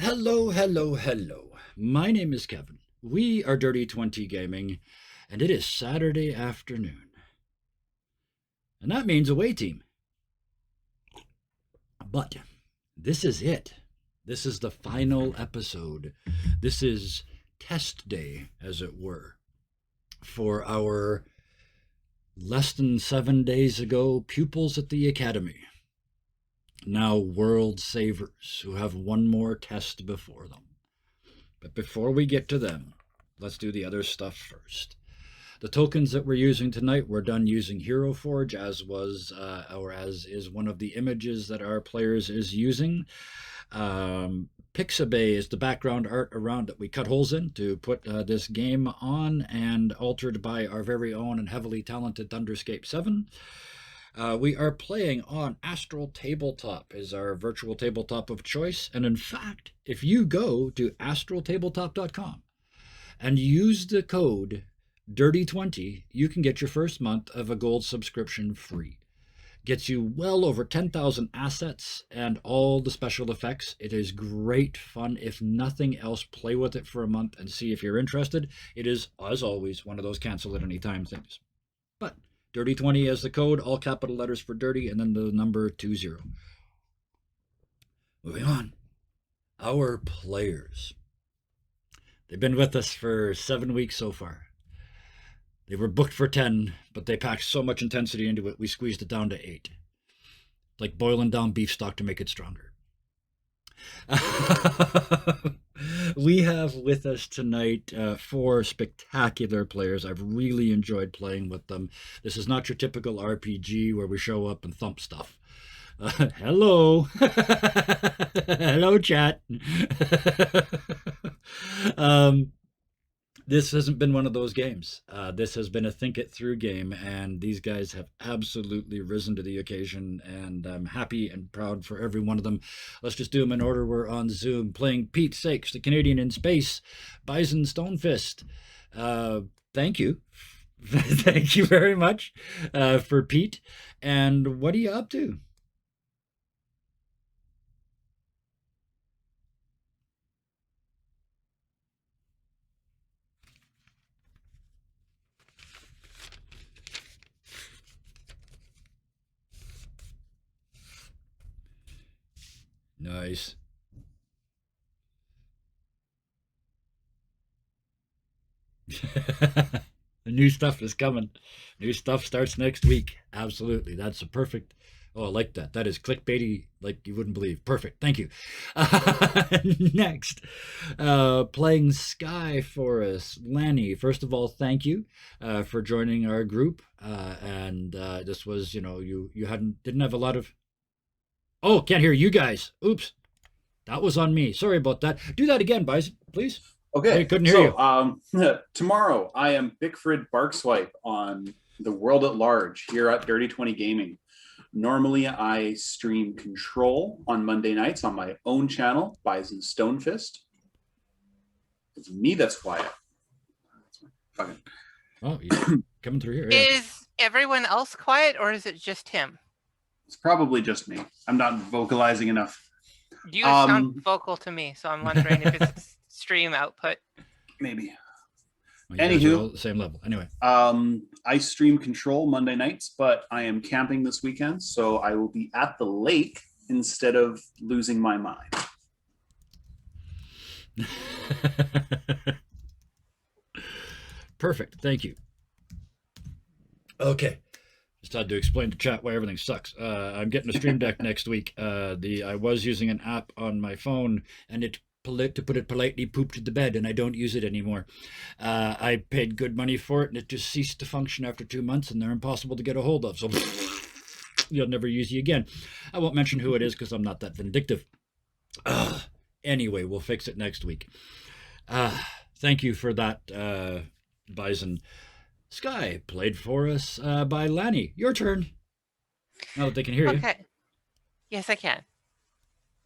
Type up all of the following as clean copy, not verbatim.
Hello, hello, hello. My name is Kevin. We are Dirty 20 Gaming, and it is Saturday afternoon. And that means away team. But this is it. This is the final episode. This is test day, as it were, for our less than 7 days ago pupils at the academy. Now world savers who have one more test before them. But before we get to them, let's do the other stuff first. The tokens that we're using tonight were done using Hero Forge, as is one of the images that our players is using. Pixabay is the background art around that we cut holes in to put this game on, and altered by our very own and heavily talented Thunderscape 7. We are playing on Astral Tabletop, is our virtual tabletop of choice. And in fact, if you go to astraltabletop.com and use the code DIRTY20, you can get your first month of a gold subscription free. Gets you well over 10,000 assets and all the special effects. It is great fun. If nothing else, play with it for a month and see if you're interested. It is, as always, one of those cancel at any time things. But Dirty20 as the code, all capital letters for dirty, and then the number 20. Moving on. Our players. They've been with us for 7 weeks so far. They were booked for 10, but they packed so much intensity into it, we squeezed it down to 8. Like boiling down beef stock to make it stronger. We have with us tonight 4 spectacular players. I've really enjoyed playing with them. This is not your typical RPG where we show up and thump stuff. Hello. Hello, chat. This hasn't been one of those games. This has been a think it through game, and these guys have absolutely risen to the occasion, and I'm happy and proud for every one of them. Let's just do them in order. We're on Zoom playing Pete Sakes, the Canadian in space, Bison Stonefist. Thank you. Thank you very much for Pete. And what are you up to? Nice. The new stuff is coming. New stuff starts next week. Absolutely. That's a perfect. Oh, I like that. That is clickbaity like you wouldn't believe. Perfect. Thank you. Next, playing Sky for us. Lanny, first of all, thank you for joining our group. And this was, you didn't have a lot of. Oh, can't hear you guys. Oops. That was on me. Sorry about that. Do that again, Bison, please. Okay. I couldn't hear you. Tomorrow, I am Bickford Barkswipe on the world at large here at Dirty 20 Gaming. Normally, I stream Control on Monday nights on my own channel, Bison Stonefist. It's me that's quiet. Oh, yeah. Coming through here. Yeah. Is everyone else quiet, or is it just him? It's probably just me. I'm not vocalizing enough. You sound vocal to me, so I'm wondering if it's stream output. Maybe. Well, anywho, same level. Anyway, I stream Control Monday nights, but I am camping this weekend, so I will be at the lake instead of losing my mind. Perfect. Thank you. Okay. Just had to explain to chat why everything sucks. I'm getting a Stream Deck next week. I was using an app on my phone, and it, to put it politely, pooped the bed, and I don't use it anymore. I paid good money for it, and it just ceased to function after 2 months, and they're impossible to get a hold of. So you'll never use you again. I won't mention who it is because I'm not that vindictive. Anyway, we'll fix it next week. Thank you for that, Bison. Sky, played for us by Lanny. Your turn. Now that they can hear you. Okay. Yes, I can.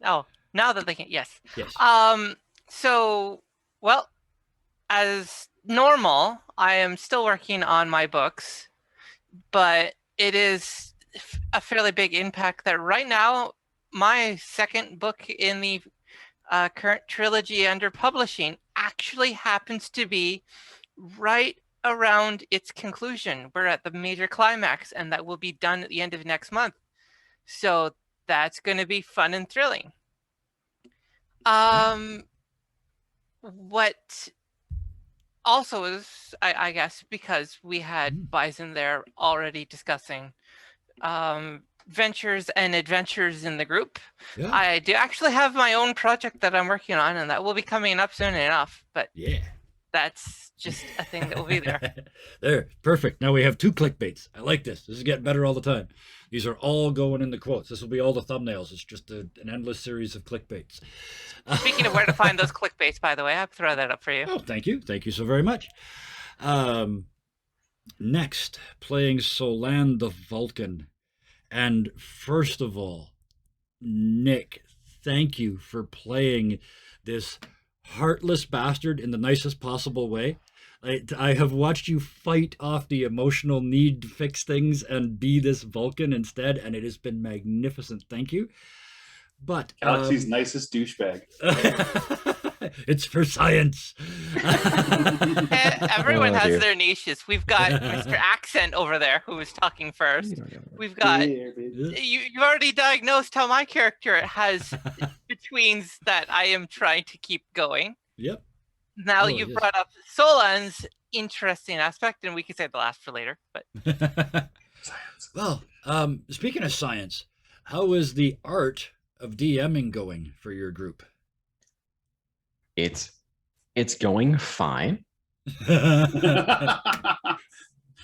Oh, now that they can. Yes. Yes. So, well, as normal, I am still working on my books, but it is a fairly big impact that right now, my second book in the current trilogy under publishing actually happens to be right around its conclusion. We're at the major climax, and that will be done at the end of next month. So that's going to be fun and thrilling. What also is, I guess, because we had Bison there already discussing ventures and adventures in the group. Yeah. I do actually have my own project that I'm working on, and that will be coming up soon enough. But Yeah. that's just a thing that will be there. There, perfect. Now we have 2 clickbaits. I like this. This is getting better all the time. These are all going in the quotes. This will be all the thumbnails. It's just an endless series of clickbaits. Speaking of where to find those clickbaits, by the way, I'll throw that up for you. Oh, thank you. Thank you so very much. Next, playing Solan the Vulcan. And first of all, Nick, thank you for playing this heartless bastard in the nicest possible way. I have watched you fight off the emotional need to fix things and be this Vulcan instead, and it has been magnificent. Thank you. But Galaxy's nicest douchebag. It's for science. Everyone has their niches. We've got Mr. Accent over there who was talking first. We've got you've already diagnosed how my character has betweens that I am trying to keep going. Yep. Now you brought up Solan's interesting aspect, and we can save the last for later. But Science. well, speaking of science, how is the art of DMing going for your group? It's going fine.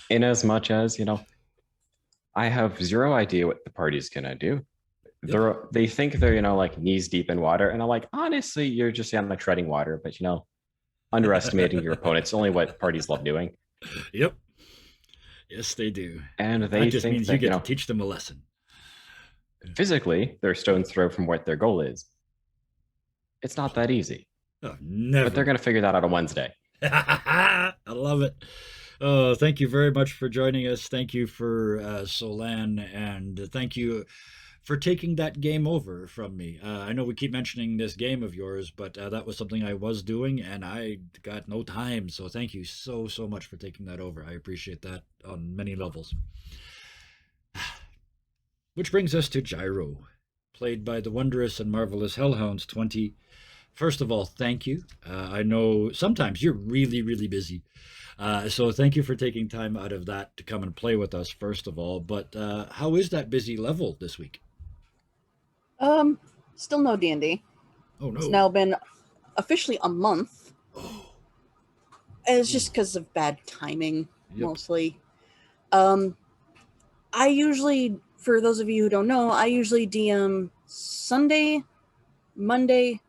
In as much as, I have zero idea what the party's gonna do. They think they're, like knees deep in water, and I'm like, honestly, you're just treading water, but underestimating your opponent's only what parties love doing. Yep. Yes, they do. And they that just think means that, you get to teach them a lesson. Physically, they're stone's throw from what their goal is. It's not that easy. Oh, never. But they're going to figure that out on Wednesday. I love it. Oh, thank you very much for joining us. Thank you for Solan, and thank you for taking that game over from me. I know we keep mentioning this game of yours, but that was something I was doing, and I got no time. So thank you so much for taking that over. I appreciate that on many levels. Which brings us to Gyro, played by the wondrous and marvelous Hellhounds 20. First of all, thank you. I know sometimes you're really, really busy. So thank you for taking time out of that to come and play with us, first of all. But how is that busy level this week? Still no D&D. Oh, no. It's now been officially a month. Oh. And it's just because of bad timing, mostly. I usually, for those of you who don't know, I usually DM Sunday, Monday,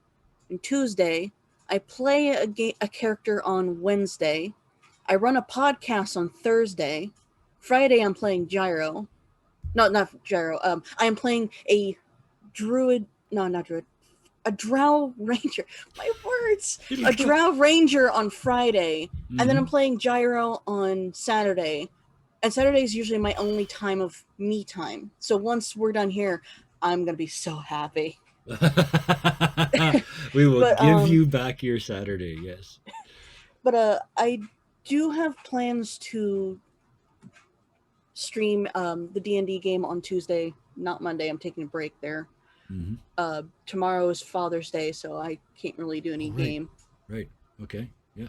and Tuesday. I play a character on Wednesday. I run a podcast on Thursday. Friday, I'm playing Gyro. No, not Gyro. I am playing a druid. No, not druid. A drow ranger. My words. A drow ranger on Friday. And then I'm playing Gyro on Saturday. And Saturday is usually my only time of me time. So once we're done here, I'm going to be so happy. We will give you back your Saturday, yes. But I do have plans to stream the D&D game on Tuesday, not Monday. I'm taking a break there. Tomorrow is Father's Day, so I can't really do any game. Right. Okay. Yeah.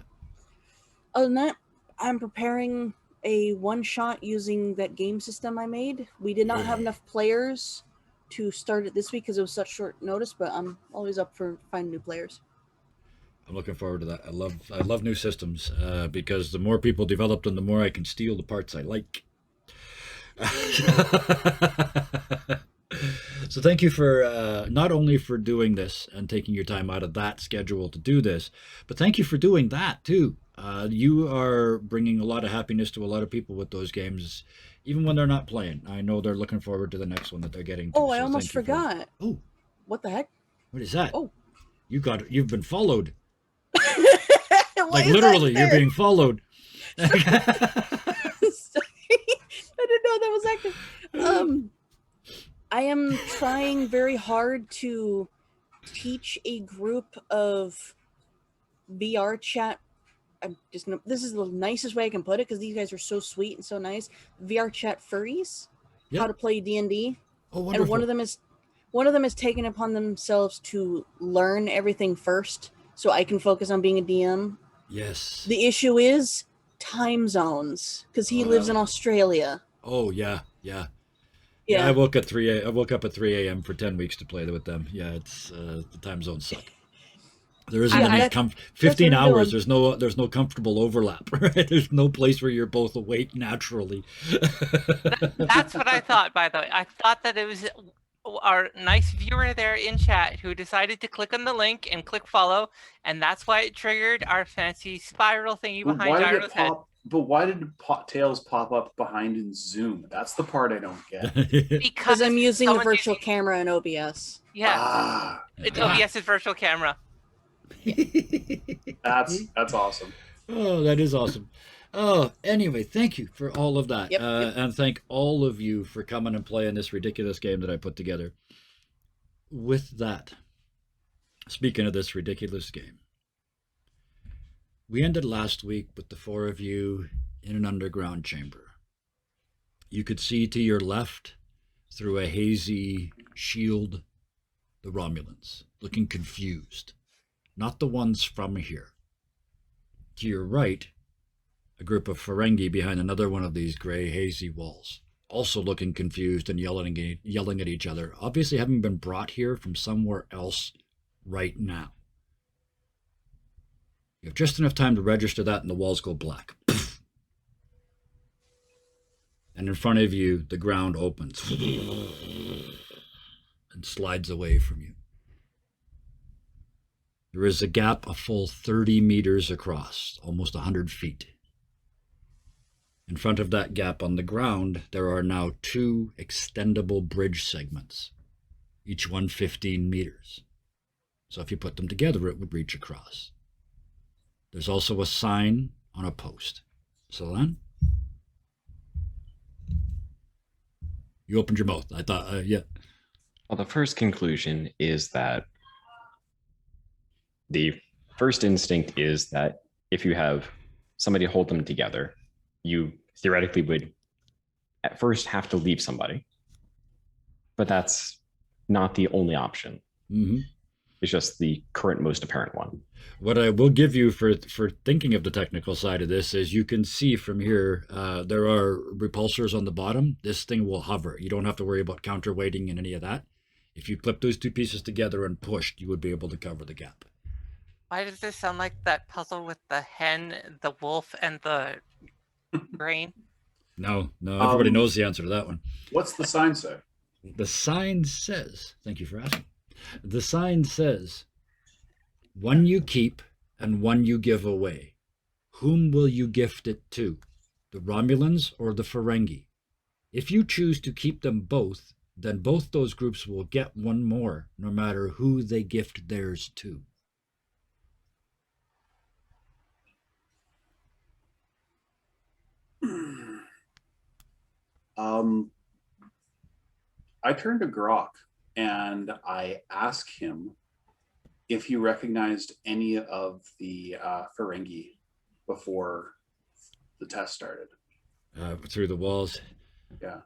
Other than that, I'm preparing a one-shot using that game system I made. We did not have enough players to start it this week because it was such short notice, but I'm always up for finding new players. I'm looking forward to that. I love new systems because the more people develop them, the more I can steal the parts I like. So thank you for not only for doing this and taking your time out of that schedule to do this, but thank you for doing that too. You are bringing a lot of happiness to a lot of people with those games, even when they're not playing. I know they're looking forward to the next one that they're getting to. Oh, I almost forgot. Oh, what the heck? What is that? Oh, you've been followed. Like literally, you're being followed. I didn't know that was active. I am trying very hard to teach a group of VR chat. This is the nicest way I can put it because these guys are so sweet and so nice. VR chat furries, Yep. how to play D&D, Oh, wonderful. and one of them is taken upon themselves to learn everything first, so I can focus on being a DM. Yes. The issue is time zones because he lives in Australia. Oh, yeah. Yeah, I woke up at 3 a.m. for 10 weeks to play with them. Yeah, it's the time zones suck. There isn't Yeah, any that's 15 what I'm hours. doing. There's no comfortable overlap. Right? There's no place where you're both awake naturally. That's what I thought, by the way. I thought that it was our nice viewer there in chat who decided to click on the link and click follow, and that's why it triggered our fancy spiral thingy But behind why did Gyro's it head. pop? But why did Tails pop up behind in Zoom? That's the part I don't get. because I'm using the someone's virtual using- camera in OBS. Yeah, Ah, it's OBS's virtual camera. that's awesome. Oh, that is awesome. Oh, anyway, thank you for all of that. Yep. And thank all of you for coming and playing this ridiculous game that I put together. With that, speaking of this ridiculous game, we ended last week with the four of you in an underground chamber. You could see to your left, through a hazy shield, the Romulans, looking confused. Not the ones from here. To your right, a group of Ferengi behind another one of these gray, hazy walls, also looking confused and yelling at each other, obviously having been brought here from somewhere else right now. You have just enough time to register that and the walls go black. And in front of you, the ground opens and slides away from you. There is a gap a full 30 meters across, almost 100 feet. In front of that gap on the ground, there are now two extendable bridge segments, each one 15 meters. So if you put them together, it would reach across. There's also a sign on a post. Solan? You opened your mouth. I thought, yeah. Well, the first conclusion is that the first instinct is that if you have somebody hold them together, you theoretically would at first have to leave somebody. But that's not the only option. Mm-hmm. It's just the current most apparent one. What I will give you for thinking of the technical side of this is you can see from here, there are repulsors on the bottom. This thing will hover. You don't have to worry about counterweighting and any of that. If you clip those two pieces together and pushed, you would be able to cover the gap. Why does this sound like that puzzle with the hen, the wolf, and the grain? No, everybody knows the answer to that one. What's the sign say? The sign says, thank you for asking. The sign says, one you keep and one you give away. Whom will you gift it to? The Romulans or the Ferengi? If you choose to keep them both, then both those groups will get one more, no matter who they gift theirs to. I turn to Grok and I ask him if he recognized any of the Ferengi before the test started. Through the walls. Yeah.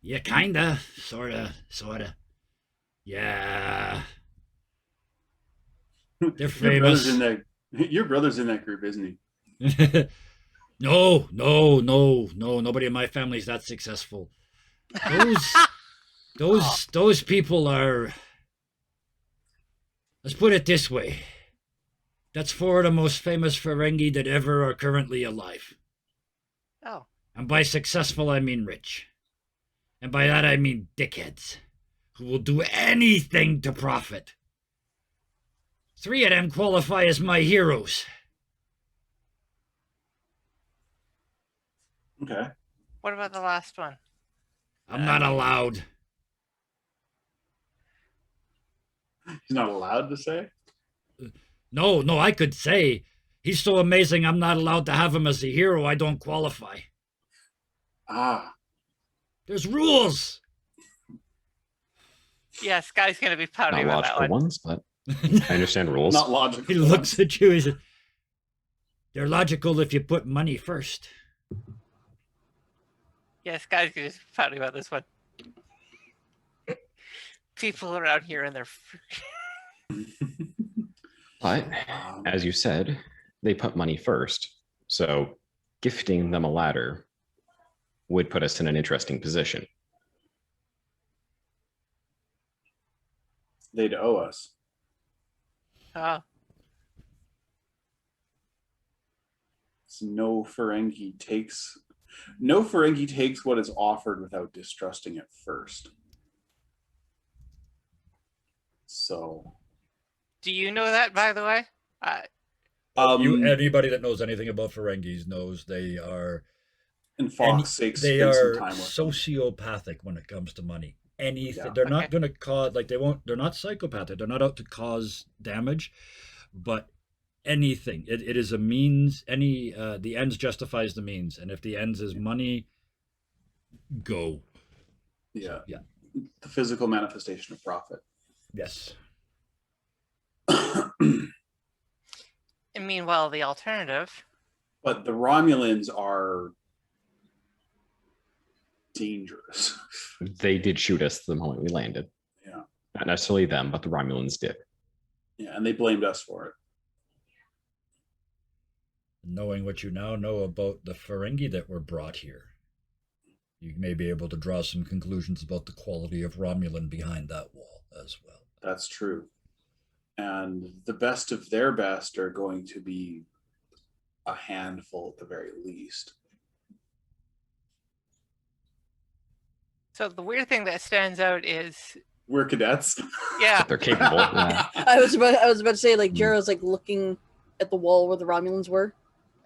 Yeah, kinda, sorta. Yeah. They're famous. Your brother's in that group, isn't he? No. Nobody in my family's that successful. Those people are. Let's put it this way. That's four of the most famous Ferengi that ever are currently alive. Oh. And by successful, I mean rich. And by that, I mean dickheads who will do anything to profit. 3 of them qualify as my heroes. Okay. What about the last one? I'm not allowed. He's not allowed to say? No, I could say. He's so amazing, I'm not allowed to have him as a hero. I don't qualify. Ah. There's rules. Yeah, Sky's gonna be pouty Not about that logical one. ones, but I understand rules. Not logical. He looks at you. He says, "They're logical if you put money first." Yeah, Sky's gonna be pouty about this one. People around here and their But Um, as you said, they put money first. So gifting them a ladder would put us in an interesting position. They'd owe us. So no Ferengi takes what is offered without distrusting it first. So Do you know that, by the way? Anybody that knows anything about Ferengis knows they are and Fox sakes, they spend some are time with them. sociopathic when it comes to money. Anything Yeah. they're not Okay. going to cause like they're not psychopathic. They're not out to cause damage, but anything. It is a means. The ends justifies the means, and if the ends is money, go. Yeah. Yeah. The physical manifestation of profit. Yes. And meanwhile, the alternative. But the Romulans are dangerous. They did shoot us the moment we landed. Yeah. Not necessarily them, but the Romulans did. Yeah, and they blamed us for it. Knowing what you now know about the Ferengi that were brought here, you may be able to draw some conclusions about the quality of Romulan behind that wall as well. That's true. And the best of their best are going to be a handful at the very least. So the weird thing that stands out is, We're cadets. yeah, They're capable. Yeah. I was about to say, like, Jaro's like looking at the wall where the Romulans were,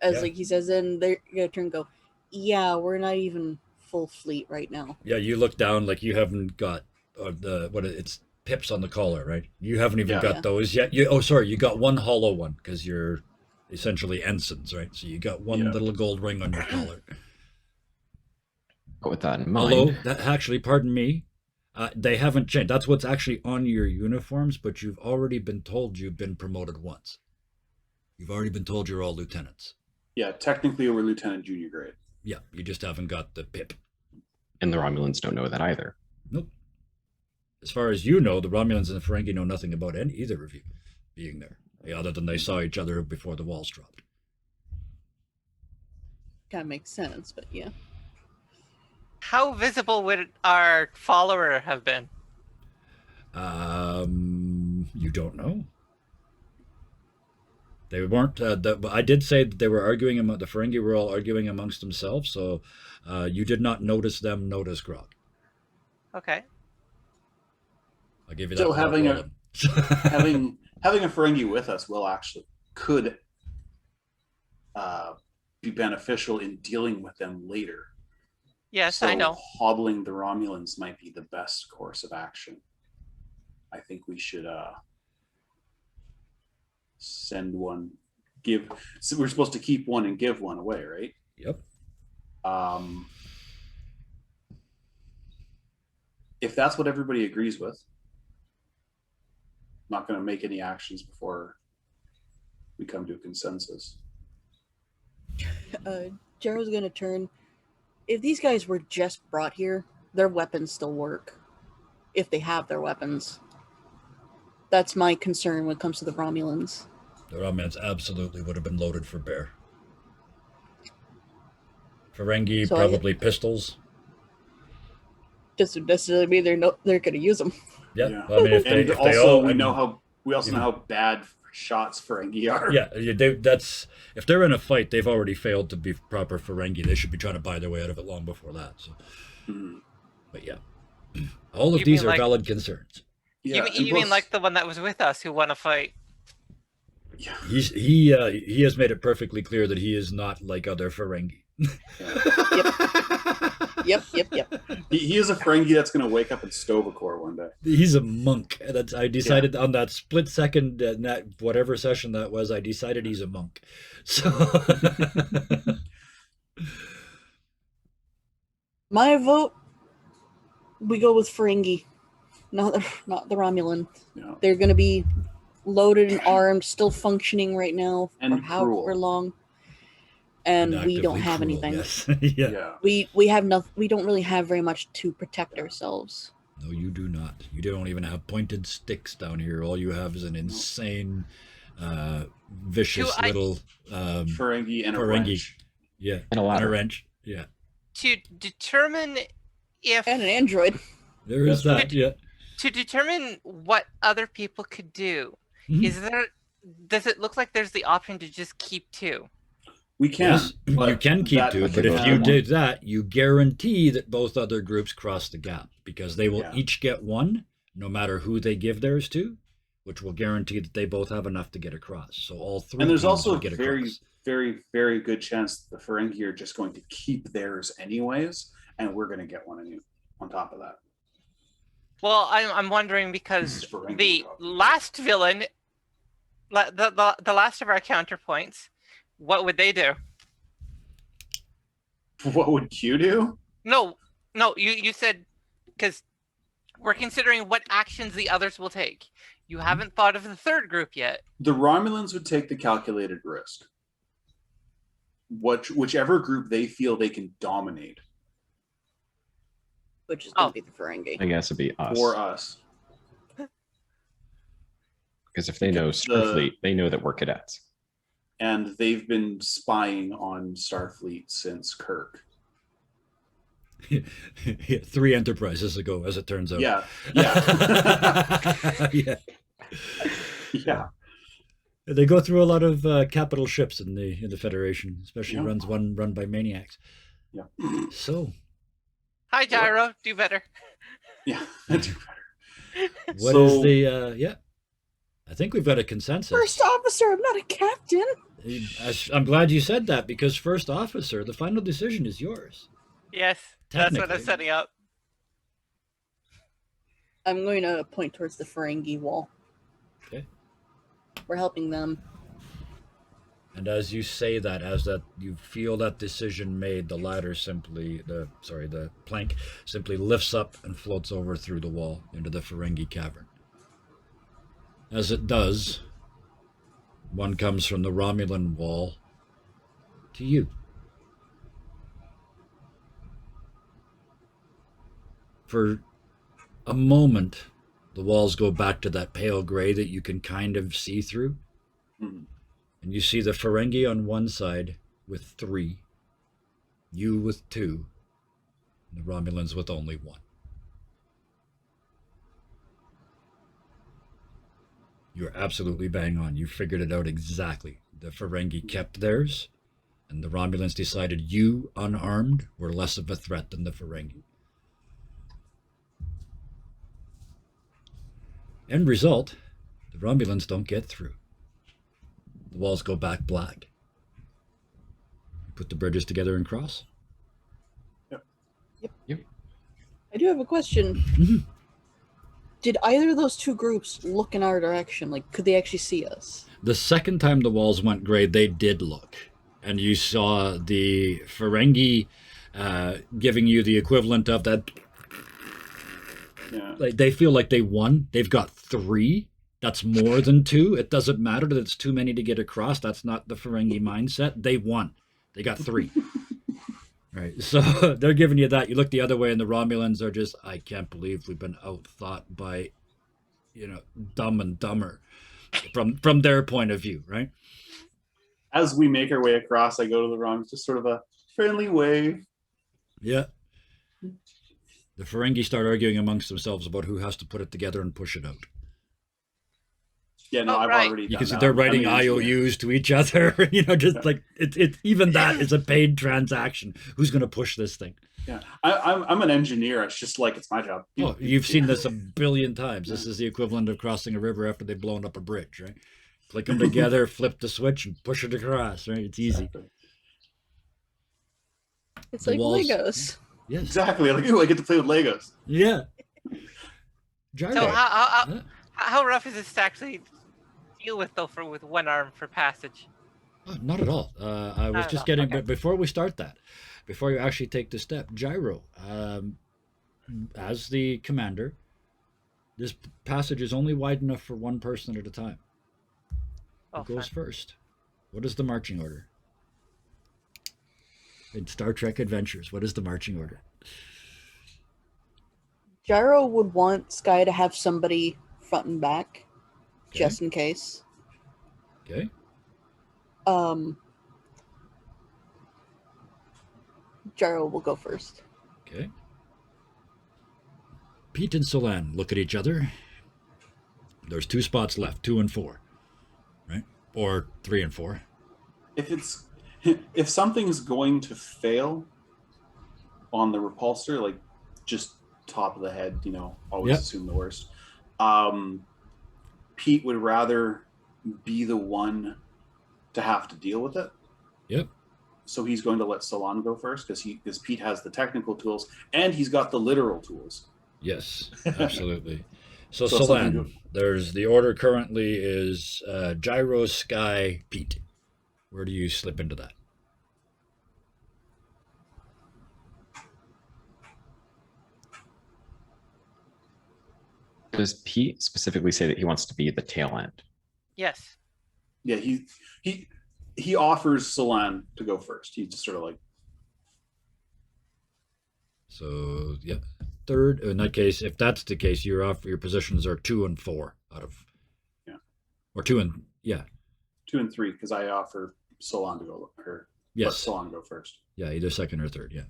as Yeah. like he says, and they're gonna turn and go, yeah, we're not even full fleet right now. Yeah, you look down like you haven't got it's pips on the collar, right? You haven't even Yeah. got Yeah. those yet. You got one hollow one because you're essentially ensigns, right? So you got one Yeah. little gold ring on your collar. But with that in mind, Although, pardon me, they haven't changed. That's what's actually on your uniforms, but you've already been told you've been promoted once. You've already been told you're all lieutenants. Yeah, technically we're lieutenant junior grade. Yeah, you just haven't got the pip. and the Romulans don't know that either. Nope. As far as you know, the Romulans and the Ferengi know nothing about either of you being there, other than they saw each other before the walls dropped. Kind of makes sense, but yeah. how visible would our follower have been? You don't know. They weren't. I did say that they were arguing among the Ferengi were all arguing amongst themselves, so you did not notice them notice Grog. Okay. I'll give you that. So without having a- rolling. having a Ferengi with us could be beneficial in dealing with them later. Yes, So I know. hobbling the Romulans might be the best course of action. I think we should send one, so we're supposed to keep one and give one away, right? Yep. If that's what everybody agrees with, I'm not going to make any actions before we come to a consensus. Jaro's gonna turn. If these guys were just brought here, their weapons still work. If they have their weapons. That's my concern when it comes to the Romulans. The Romulans absolutely would have been loaded for bear. Ferengi, So probably pistols. Doesn't necessarily mean they're gonna use them. Yeah. Yeah. Well, I mean, if they, And if they also, all, we also know how bad shots Ferengi are. Yeah, that's if they're in a fight, they've already failed to be proper Ferengi. They should be trying to buy their way out of it long before that. So, Mhm. but yeah, all of You these mean are like- valid concerns. Yeah, you and mean plus- like the one that was with us who won a fight? Yeah. He has made it perfectly clear that he is not like other Ferengi. Yep. He is a Ferengi that's going to wake up and stove a core one day. He's a monk. I decided on that split second, in that whatever session that was, I decided he's a monk. So My vote, we go with Ferengi. not the Romulan. Yeah. They're going to be loaded and armed, still functioning right now for And however cruel. long. And we don't actively have cruel, anything. Yes. Yeah. Yeah. We have nothing. We don't really have very much to protect ourselves. No, you do not. You don't even have pointed sticks down here. All you have is an insane, vicious Do I- little Ferengi and a Ferengi. wrench. yeah, And a ladder. wrench. Yeah, To determine if And an android. there is That's that. Yeah. to determine what other people could do, Mhm. does it look like there's the option to just keep two? We can. Yes, you but can keep that- two, but but they if both you have one. did that, you guarantee that both other groups cross the gap because they will Yeah. each get one, no matter who they give theirs to, which will guarantee that they both have enough to get across. So all three. And there's teams also would a get very, across. very, very good chance that the Ferengi are just going to keep theirs anyways, and we're going to get one on top of that. Well, I'm wondering because This is Ferengi the talk. last villain, the last of our counterpoints, what would they do? What would Q do? No, you said because we're considering what actions the others will take. You haven't thought of the third group yet. The Romulans would take the calculated risk. Whichever group they feel they can dominate Which is going Oh. to be the Ferengi. I guess it'd be us. for us. Because if they know Starfleet, they know that we're cadets. And they've been spying on Starfleet since Kirk. 3 enterprises ago, as it turns out. Yeah. Yeah. Yeah. Yeah. They go through a lot of capital ships in the Federation, especially Yeah. one run by maniacs. Yeah. So, Hi, Gyro. Do better. Yeah. That's better. what is So- the yeah? I think we've got a consensus. First officer, I'm not a captain. I'm glad you said that because first officer, the final decision is yours. Yes, that's what I'm Technically. setting up. I'm going to point towards the Ferengi wall. Okay. We're helping them. And as you say that, as that you feel that decision made, the ladder the plank simply lifts up and floats over through the wall into the Ferengi cavern. As it does, one comes from the Romulan wall to you. For a moment, the walls go back to that pale gray that you can kind of see through. Mhm. And you see the Ferengi on one side with 3, you with 2, and the Romulans with only 1. You're absolutely bang on. You figured it out exactly. The Ferengi kept theirs, and the Romulans decided you, unarmed, were less of a threat than the Ferengi. End result, the Romulans don't get through. The walls go back black. You put the bridges together and cross. I do have a question. Mhm. Did either of those two groups look in our direction? Like, could they actually see us? The second time the walls went gray, they did look. And you saw the Ferengi giving you the equivalent of that. Yeah. Like, they feel like they won. They've got 3. That's more than 2. It doesn't matter that it's too many to get across. That's not the Ferengi mindset. They won. They got 3. Right. So they're giving you that. You look the other way, and the Romulans are just, I can't believe we've been outthought by, Dumb and Dumber from their point of view, right? As we make our way across, I go to the Roms, just sort of a friendly wave. Yeah. The Ferengi start arguing amongst themselves about who has to put it together and push it out. Yeah, no, Oh, I've right. already You done can see that. they're I'm writing an engineer. IOUs to each other, just like it's even that is a paid transaction. Who's going to push this thing? Yeah, I'm an engineer. It's just like it's my job. Oh, you've seen this a billion times. This is the equivalent of crossing a river after they've blown up a bridge, right? Click them together, flip the switch, and push it across, right? It's easy. Exactly. It's The like walls- Legos. Yes. Exactly. Like, ooh, I get to play with Legos. Yeah. Gyro. So Yeah. how rough is this to actually deal with though with one arm for passage? Oh, not at all. I was Not at just all, getting, okay. but before we start that, before you actually take the step, Gyro, as the commander, This passage is only wide enough for one person at a time. Who Oh, goes fun. first? What is the marching order? In Star Trek Adventures, what is the marching order? Gyro would want Sky to have somebody front and back, Okay. just in case. Okay. Gyro will go first. Okay. Pete and Solan look at each other. There's 2 spots left, 2 and 4, right? Or 3 and 4. If something's going to fail on the repulsor, like just top of the head, always Yep. assume the worst. Pete would rather be the one to have to deal with it. Yep. So he's going to let Salon go first because Pete has the technical tools and he's got the literal tools. Yes, absolutely. So So something Solan, there's the order currently is Gyro, Sky, Pete. Where do you slip into that? Does Pete specifically say that he wants to be the tail end? Yes. Yeah, he offers Salon to go first. He's just sort of like, So yeah, third. In that case, if that's the case, your positions are 2 and 4 out of. Yeah. Or 2 and 2 and 3 because I offer Salon to go or let yes. Salon go first. Yeah, either second or third. Yeah.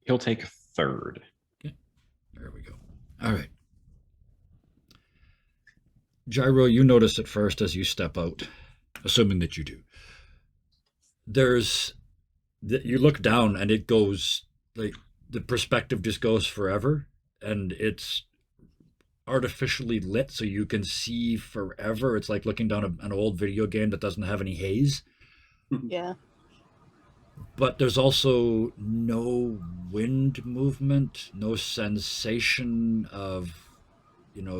He'll take third. There we go. All right. Gyro, you notice it first as you step out, assuming that you do. You look down and it goes, like, the perspective just goes forever, and it's artificially lit so you can see forever. It's like looking down an old video game that doesn't have any haze. Yeah. But there's also no wind movement, no sensation of,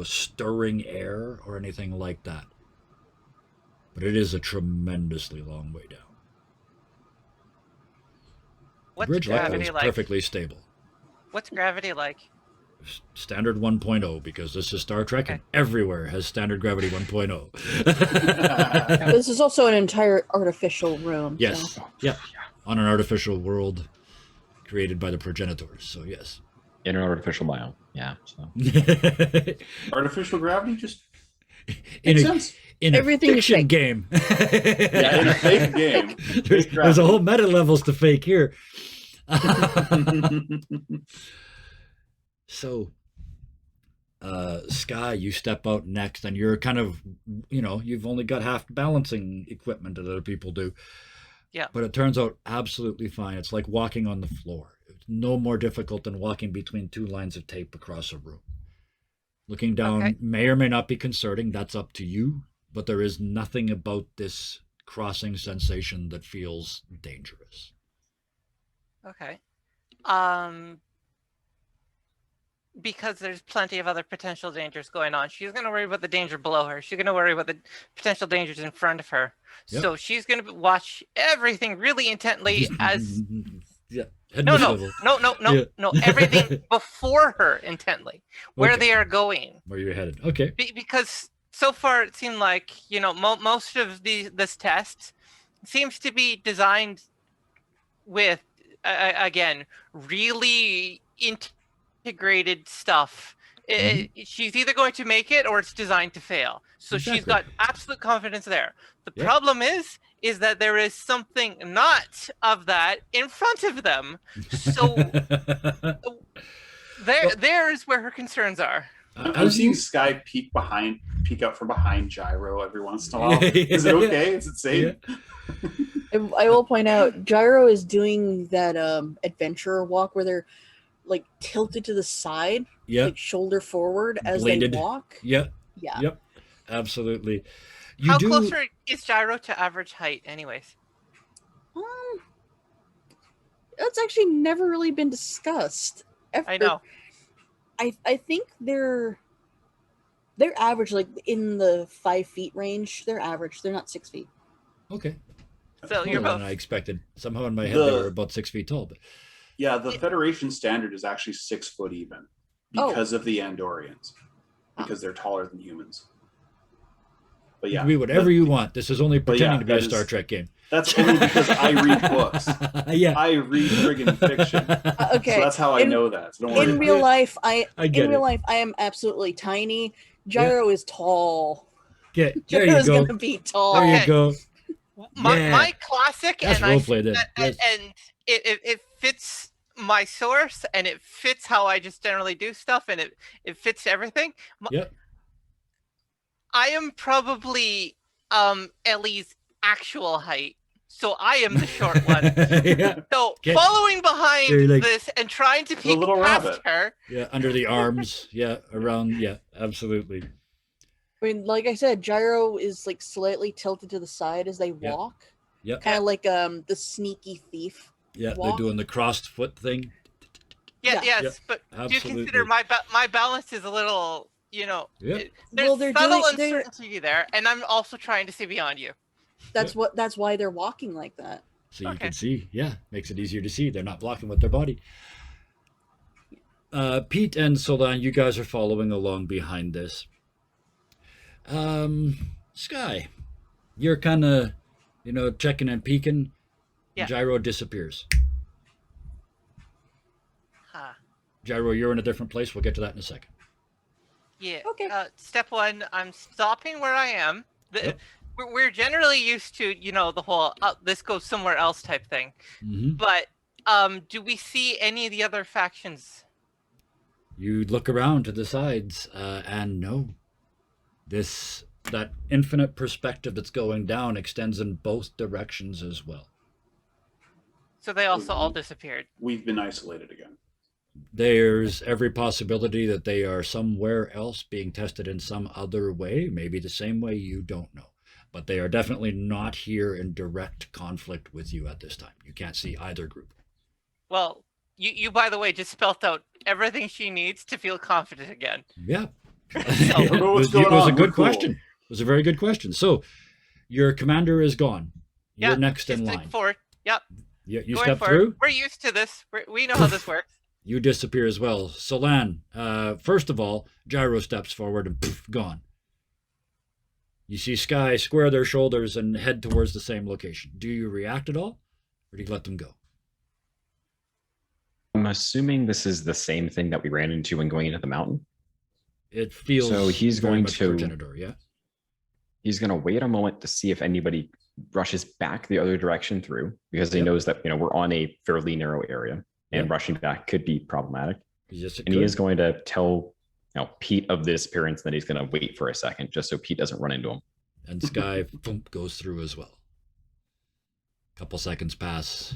stirring air or anything like that. But it is a tremendously long way down. The What's bridge level gravity is like? perfectly stable. What's gravity like? Standard 1.0, because this is Star Trek and everywhere has standard gravity 1.0. This is also an entire artificial room. Yes. So. Yeah. On an artificial world created by the Progenitors. So yes. In an artificial biome. Yeah. So. Artificial gravity just in makes a, sense. in a Everything is fiction fake. game. Yeah, in a fake game. There's a whole meta levels to fake here. So, Sky, you step out next, and you're kind of, you've only got half balancing equipment that other people do. Yeah. But it turns out absolutely fine. It's like walking on the floor. It's no more difficult than walking between 2 lines of tape across a room. Looking down may or may not be concerning. That's up to you. But there is nothing about this crossing sensation that feels dangerous. Okay. Because there's plenty of other potential dangers going on. She's going to worry about the danger below her. She's going to worry about the potential dangers in front of her. Yep. So she's going to watch everything really intently as... Yeah. No, level. No. Everything before her intently. Where Okay. they are going. Where you're headed. Okay. Because so far it seemed like, most of this test seems to be designed with, again, really integrated stuff. She's either going to make it or it's designed to fail. So she's got absolute confidence there. The problem is that there is something not of that in front of them. So there's where her concerns are. I'm seeing Sky peek out from behind Gyro every once in a while. Is it okay? Is it safe? I will point out, Gyro is doing that adventurer walk where they're like tilted to the side, like shoulder forward as Bladed. they walk. Yep. Yeah. Yep. Absolutely. How closer is Gyro to average height, anyways? That's actually never really been discussed. I know. I think they're average, like in the 5 feet range. They're average. They're not 6 feet. Okay. So you're More both. than I expected. Somehow in my head they were about 6 feet tall. But Yeah, the Federation standard is actually 6 foot even because of the Andorians. because they're taller than humans. But You yeah, can be whatever you want. This is only but yeah, pretending to be a that Star is- Trek game. that's only because I read books. Yeah. I read friggin' fiction. Okay. So that's how I know that. So don't worry. In about real it. life, I in get real it. life, I am absolutely tiny. Gyro is tall. There Gyro's you go. gonna be tall. There you Okay. go. My Yeah. my classic, That's and I roleplay then. and, Yes. and it fits my source, and it fits how I just generally do stuff, and it fits everything. Yep. I am probably Ellie's actual height, so I am the short one. Yeah. So Okay. following behind You're like- this and trying to peek little past rabbit. her. Yeah. Under the arms. Yeah. Around. Yeah. Absolutely. I mean, like I said, Gyro is like slightly tilted to the side as they walk, Yep. kind of like the sneaky thief. Yeah. They're walk. doing the crossed foot thing. Yeah. Yes, Yep, but do you absolutely. consider my balance is a little, Yeah. there's they're subtle doing- they're- uncertainty there, and I'm also trying to see beyond you. That's why they're walking like that. So you Okay. can see. Yeah. Makes it easier to see. They're not blocking with their body. Pete and Solan, you guys are following along behind this. Sky, you're kind of, checking and peeking. Yeah. Gyro disappears. Huh. Gyro, you're in a different place. We'll get to that in a second. Yeah. Okay. Step one, I'm stopping where I am. Yep. We're generally used to, the whole this goes somewhere else type thing. Hmm. But do we see any of the other factions? You look around to the sides, and no, that infinite perspective that's going down extends in both directions as well. So they also all disappeared. We've been isolated again. There's every possibility that they are somewhere else being tested in some other way, maybe the same way, you don't know. But they are definitely not here in direct conflict with you at this time. You can't see either group. Well, you by the way just spelt out everything she needs to feel confident again. Yeah. I don't know what's It going was on. a good We're cool. question. It was a very good question. So, your commander is gone. You're Yeah, next in Just line. stick forward. Yep. You Going step forward. through. We're used to this. We know how this works. You disappear as well. Solan, first of all, Gyro steps forward and poof, gone. You see Sky square their shoulders and head towards the same location. Do you react at all, or do you let them go? I'm assuming this is the same thing that we ran into when going into the mountain. It feels So he's very going much to- Progenitor, yeah. He's going to wait a moment to see if anybody rushes back the other direction through, because he Yep. knows that we're on a fairly narrow area, and Yep. rushing back could be problematic. Yes, it And he could. is going to tell Pete of this appearance, that he's going to wait for a second just so Pete doesn't run into him. And Sky boom, goes through as well. Couple seconds pass.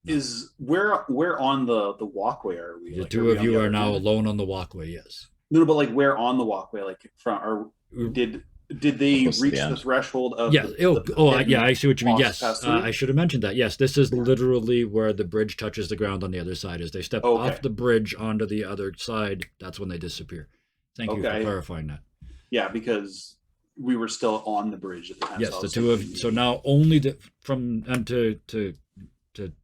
Is where on the walkway are we? The Like, two we of on you the are other now end? alone on the walkway, yes. No, but like where on the walkway? Like from or did they Close to reach the the end. threshold of? Yeah. hidden I see what you mean. walks Yes, past through? I should have mentioned that. Yes, this is literally where the bridge touches the ground on the other side. As they step Okay. off the bridge onto the other side, that's when they disappear. Thank you for Okay. clarifying that. Yeah, because we were still on the bridge at the time. Yes, so I the was two of thinking so now only to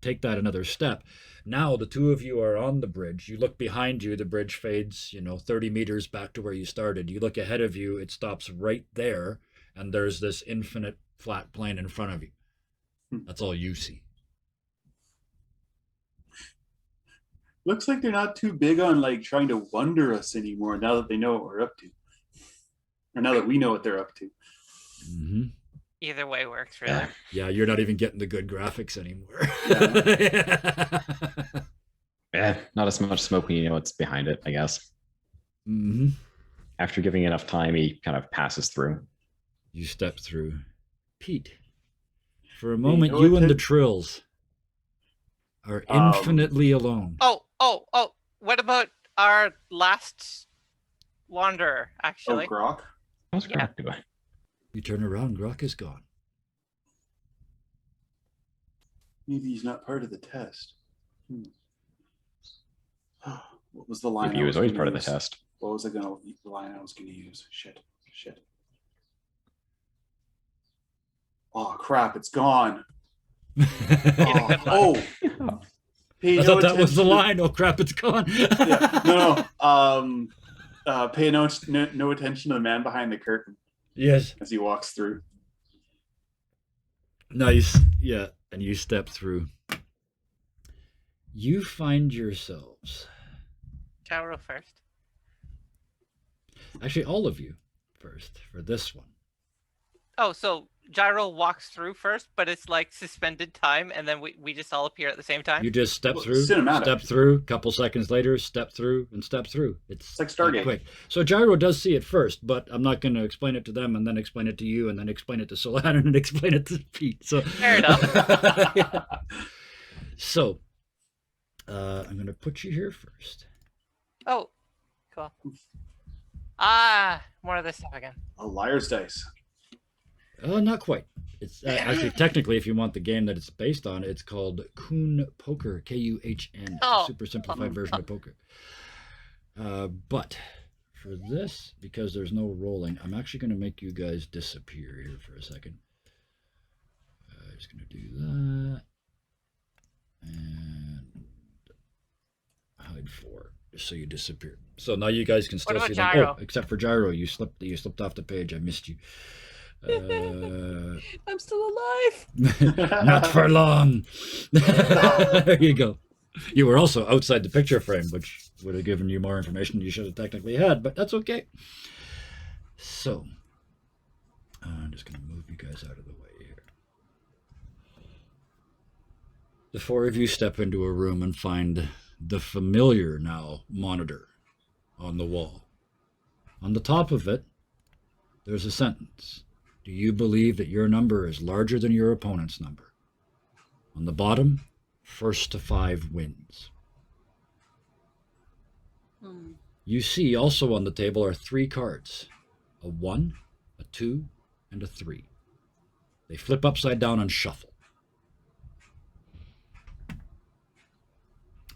take that another step. Now the two of you are on the bridge. You look behind you, the bridge fades, 30 meters back to where you started. You look ahead of you, it stops right there, and there's this infinite flat plane in front of you. That's all you see. looks like they're not too big on like trying to wonder us anymore now that they know what we're up to, or now that we know what they're up to. Hmm. Either way works, really. Yeah. Yeah, you're not even getting the good graphics anymore. Not as much smoke when you know what's behind it, I guess. Hmm. After giving enough time, he kind of passes through. You step through. Pete, for a moment, know you what, and the Ted? Trills are Um, infinitely alone. Oh. What about our last wanderer, actually? Oh, Grok. How's Yeah. Grok doing? You turn around, Grok is gone. Maybe he's not part of the test. What was the line? Maybe he I was always gonna part of the use? test. What was the line I was going to use? Shit. Oh crap! It's gone. Oh. Pay I no thought that was the attention to- line. Oh crap, it's gone. Yeah. No. Pay no attention to the man behind the curtain Yes. as he walks through. Nice. Yeah. And you step through. You find yourselves, Gyro first. actually, all of you first for this one. Oh, so Gyro walks through first, but it's like suspended time, and then we just all appear at the same time. You just step Well, through, cinematic. step through, couple seconds later, step through, and step through. It's like that Stargate. quick. So Gyro does see it first, but I'm not going to explain it to them and then explain it to you and then explain it to Solana and explain it to Pete. So Fair enough. Yeah. So I'm going to put you here first. Oh, cool. More of this stuff again. A liar's dice. Not quite. It's actually technically, if you want the game that it's based on, it's called Kuhn Poker, Kuhn. Oh. Super simplified version of poker. But for this, because there's no rolling, I'm actually going to make you guys disappear here for a second. I'm just going to do that and hide 4, just so you disappear. So now you guys can still about see them. Gyro? Oh, except for Gyro, you slipped off the page. I missed you. I'm still alive. Not for long. There you go. You were also outside the picture frame, which would have given you more information you should have technically had, but that's okay. So, I'm just going to move you guys out of the way here. The 4 of you step into a room and find the familiar now monitor on the wall. On the top of it, there's a sentence. Do you believe that your number is larger than your opponent's number? On the bottom, first to 5 wins. You see also on the table are 3 cards. A 1, a 2, and a 3. They flip upside down and shuffle.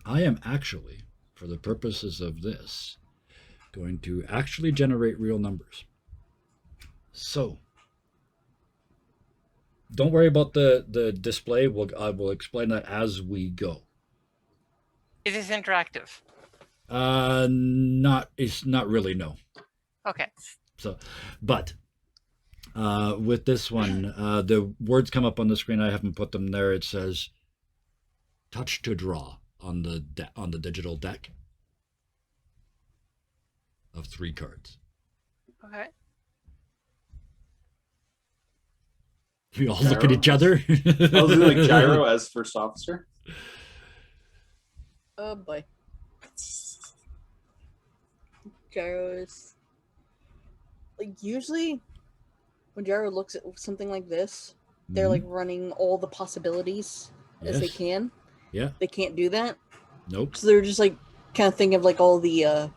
I am actually, for the purposes of this, going to actually generate real numbers. So, don't worry about the display. I will explain that as we go. Is this interactive? It's not really, no. Okay. So, but with this one, the words come up on the screen. I haven't put them there. It says "touch to draw" on the digital deck of 3 cards. Okay. We all look at each other. I was doing like Gyro as first officer. Oh boy. Gyro is like usually when Gyro looks at something like this, they're like running all the possibilities as they Yes. can. Yeah. They can't do that. Nope. So they're just like kind of thinking of like all the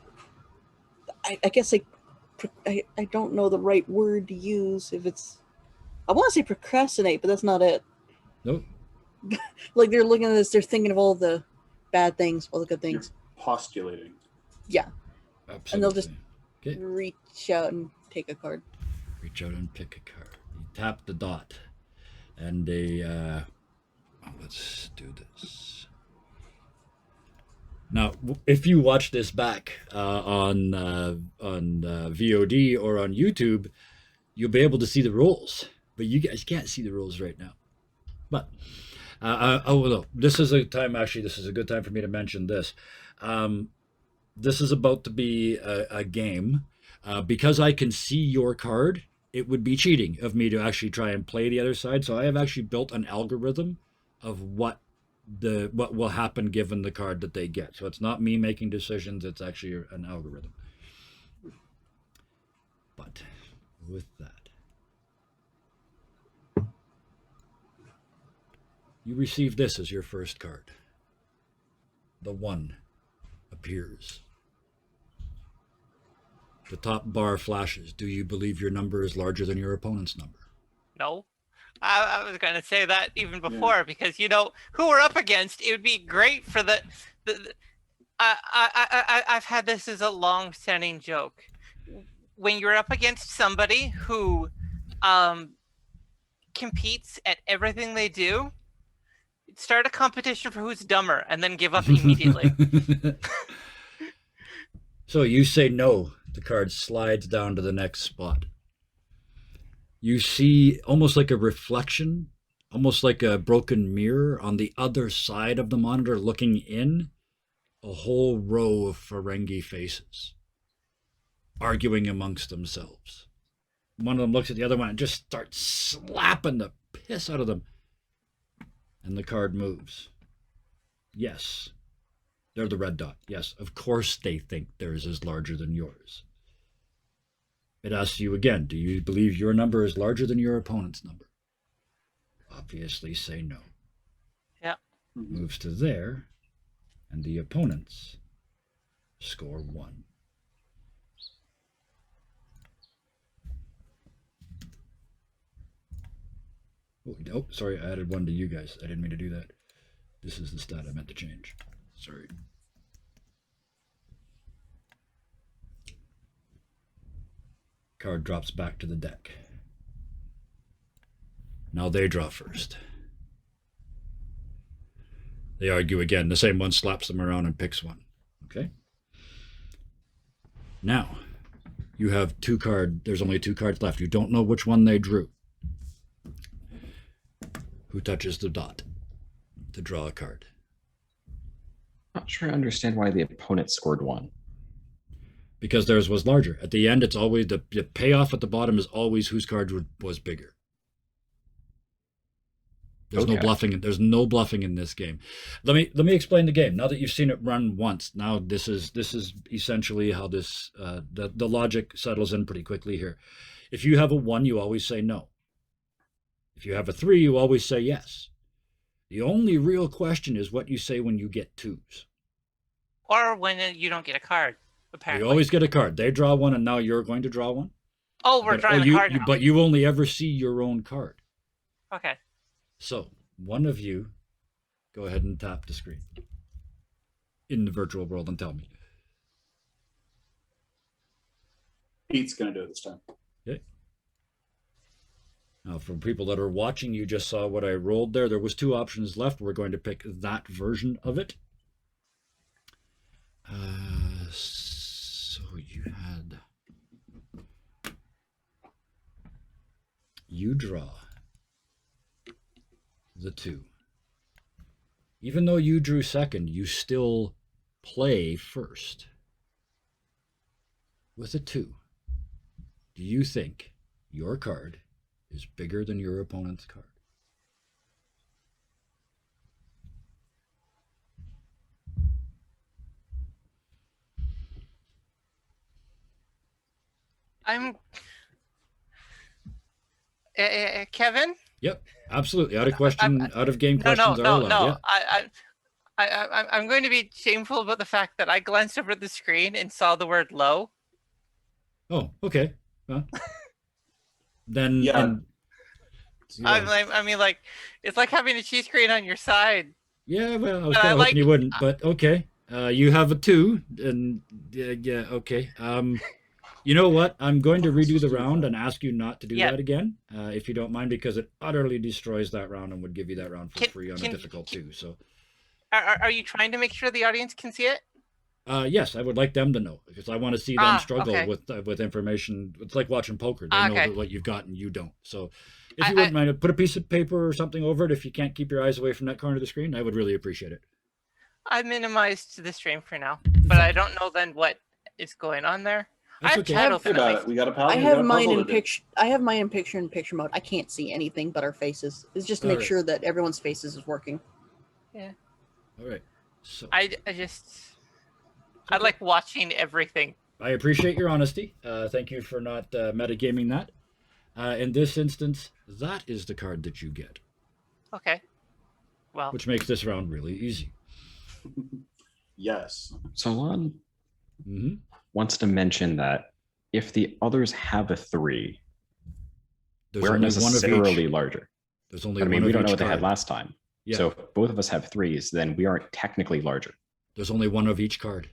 I guess like I don't know the right word to use if it's I want to say procrastinate, but that's not it. Nope. Like they're looking at this, they're thinking of all the bad things, all the good things. Postulating. Yeah. Absolutely. And they'll just Okay. reach out and take a card. Reach out and pick a card. You tap the dot, and let's do this. Now, if you watch this back on VOD or on YouTube, you'll be able to see the rules. But you guys can't see the rules right now. But no, this is a time. Actually, this is a good time for me to mention this. This is about to be a game. Because I can see your card, it would be cheating of me to actually try and play the other side. So I have actually built an algorithm of what will happen given the card that they get. So it's not me making decisions, it's actually an algorithm. But with that, you receive this as your first card. The 1 appears. The top bar flashes. Do you believe your number is larger than your opponent's number? No. I was going to say that even before because you know who we're up against. It would be great for the I've had this as a long-standing joke. When you're up against somebody who competes at everything they do, start a competition for who's dumber and then give up immediately. So you say no. The card slides down to the next spot. You see almost like a reflection, almost like a broken mirror on the other side of the monitor looking in, a whole row of Ferengi faces arguing amongst themselves. One of them looks at the other one and just starts slapping the piss out of them. And the card moves. Yes. They're the red dot. Yes, of course they think theirs is larger than yours. It asks you again, do you believe your number is larger than your opponent's number? Obviously say no. Yeah. Moves to there, and the opponents score 1. Oh, sorry, I added 1 to you guys. I didn't mean to do that. This is the stat I meant to change. Sorry. Card drops back to the deck. Now they draw first. They argue again. The same one slaps them around and picks one. Okay? Now, you have 2 cards. There's only 2 cards left. You don't know which one they drew. Who touches the dot to draw a card? Not sure I understand why the opponent scored 1. Because theirs was larger. At the end, it's always the payoff at the bottom is always whose card was bigger. There's no bluffing. There's no bluffing in this game. Let me explain the game. Now that you've seen it run once, now this is essentially how this the logic settles in pretty quickly here. If you have a 1, you always say no. If you have a 3, you always say yes. The only real question is what you say when you get 2s. Or when you don't get a card, apparently. You always get a card. They draw 1, and now you're going to draw 1. Oh, we're drawing a card now. But you only ever see your own card. Okay. So, one of you, go ahead and tap the screen in the virtual world and tell me. Pete's going to do it this time. Okay. Now, for people that are watching, you just saw what I rolled there. There was 2 options left. We're going to pick that version of it. So you draw the 2. Even though you drew second, you still play first. With a 2, do you think your card is bigger than your opponent's card? I'm Kevin. Yep, absolutely. Out of question, out of game questions are allowed. No. Yeah. I'm going to be shameful about the fact that I glanced over the screen and saw the word low. Oh, okay. Well, then, Yeah. I mean, like, it's like having a cheese grater on your side. Yeah, well, I was But kind of hoping you wouldn't, uh, but okay. You have a 2, and yeah, okay. You know what? I'm going to redo the round and ask you not to do Yeah. that again, if you don't mind, because it utterly destroys that round and would give you that round for free on a difficult 2. So, Are you trying to make sure the audience can see it? yes, I would like them to know, because I want to see them struggle okay. with information. It's like watching poker. They know Okay. what you've got and you don't. So, if you wouldn't mind, put a piece of paper or something over it if you can't keep your eyes away from that corner of the screen. I would really appreciate it. I minimized the stream for now, but I don't know then what is going on there. That's I have okay. chat We open. got at it. least. We got a pal. I we have got a mine puzzle in to do. picture. I have mine in picture mode. I can't see anything but our faces. It's just to make Alright. sure that everyone's faces is working. Yeah. All right. So, I like watching everything. I appreciate your honesty. Thank you for not metagaming that. In this instance, that is the card that you get, Okay. Well, which makes this round really easy. Yes. Solon Mm-hmm. wants to mention that if the others have a 3, There's we're only one of necessarily each. larger. There's only I mean, one we of don't know each what they had card. last time. Yeah. So if both of us have 3s, then we aren't technically larger. There's only one of each card.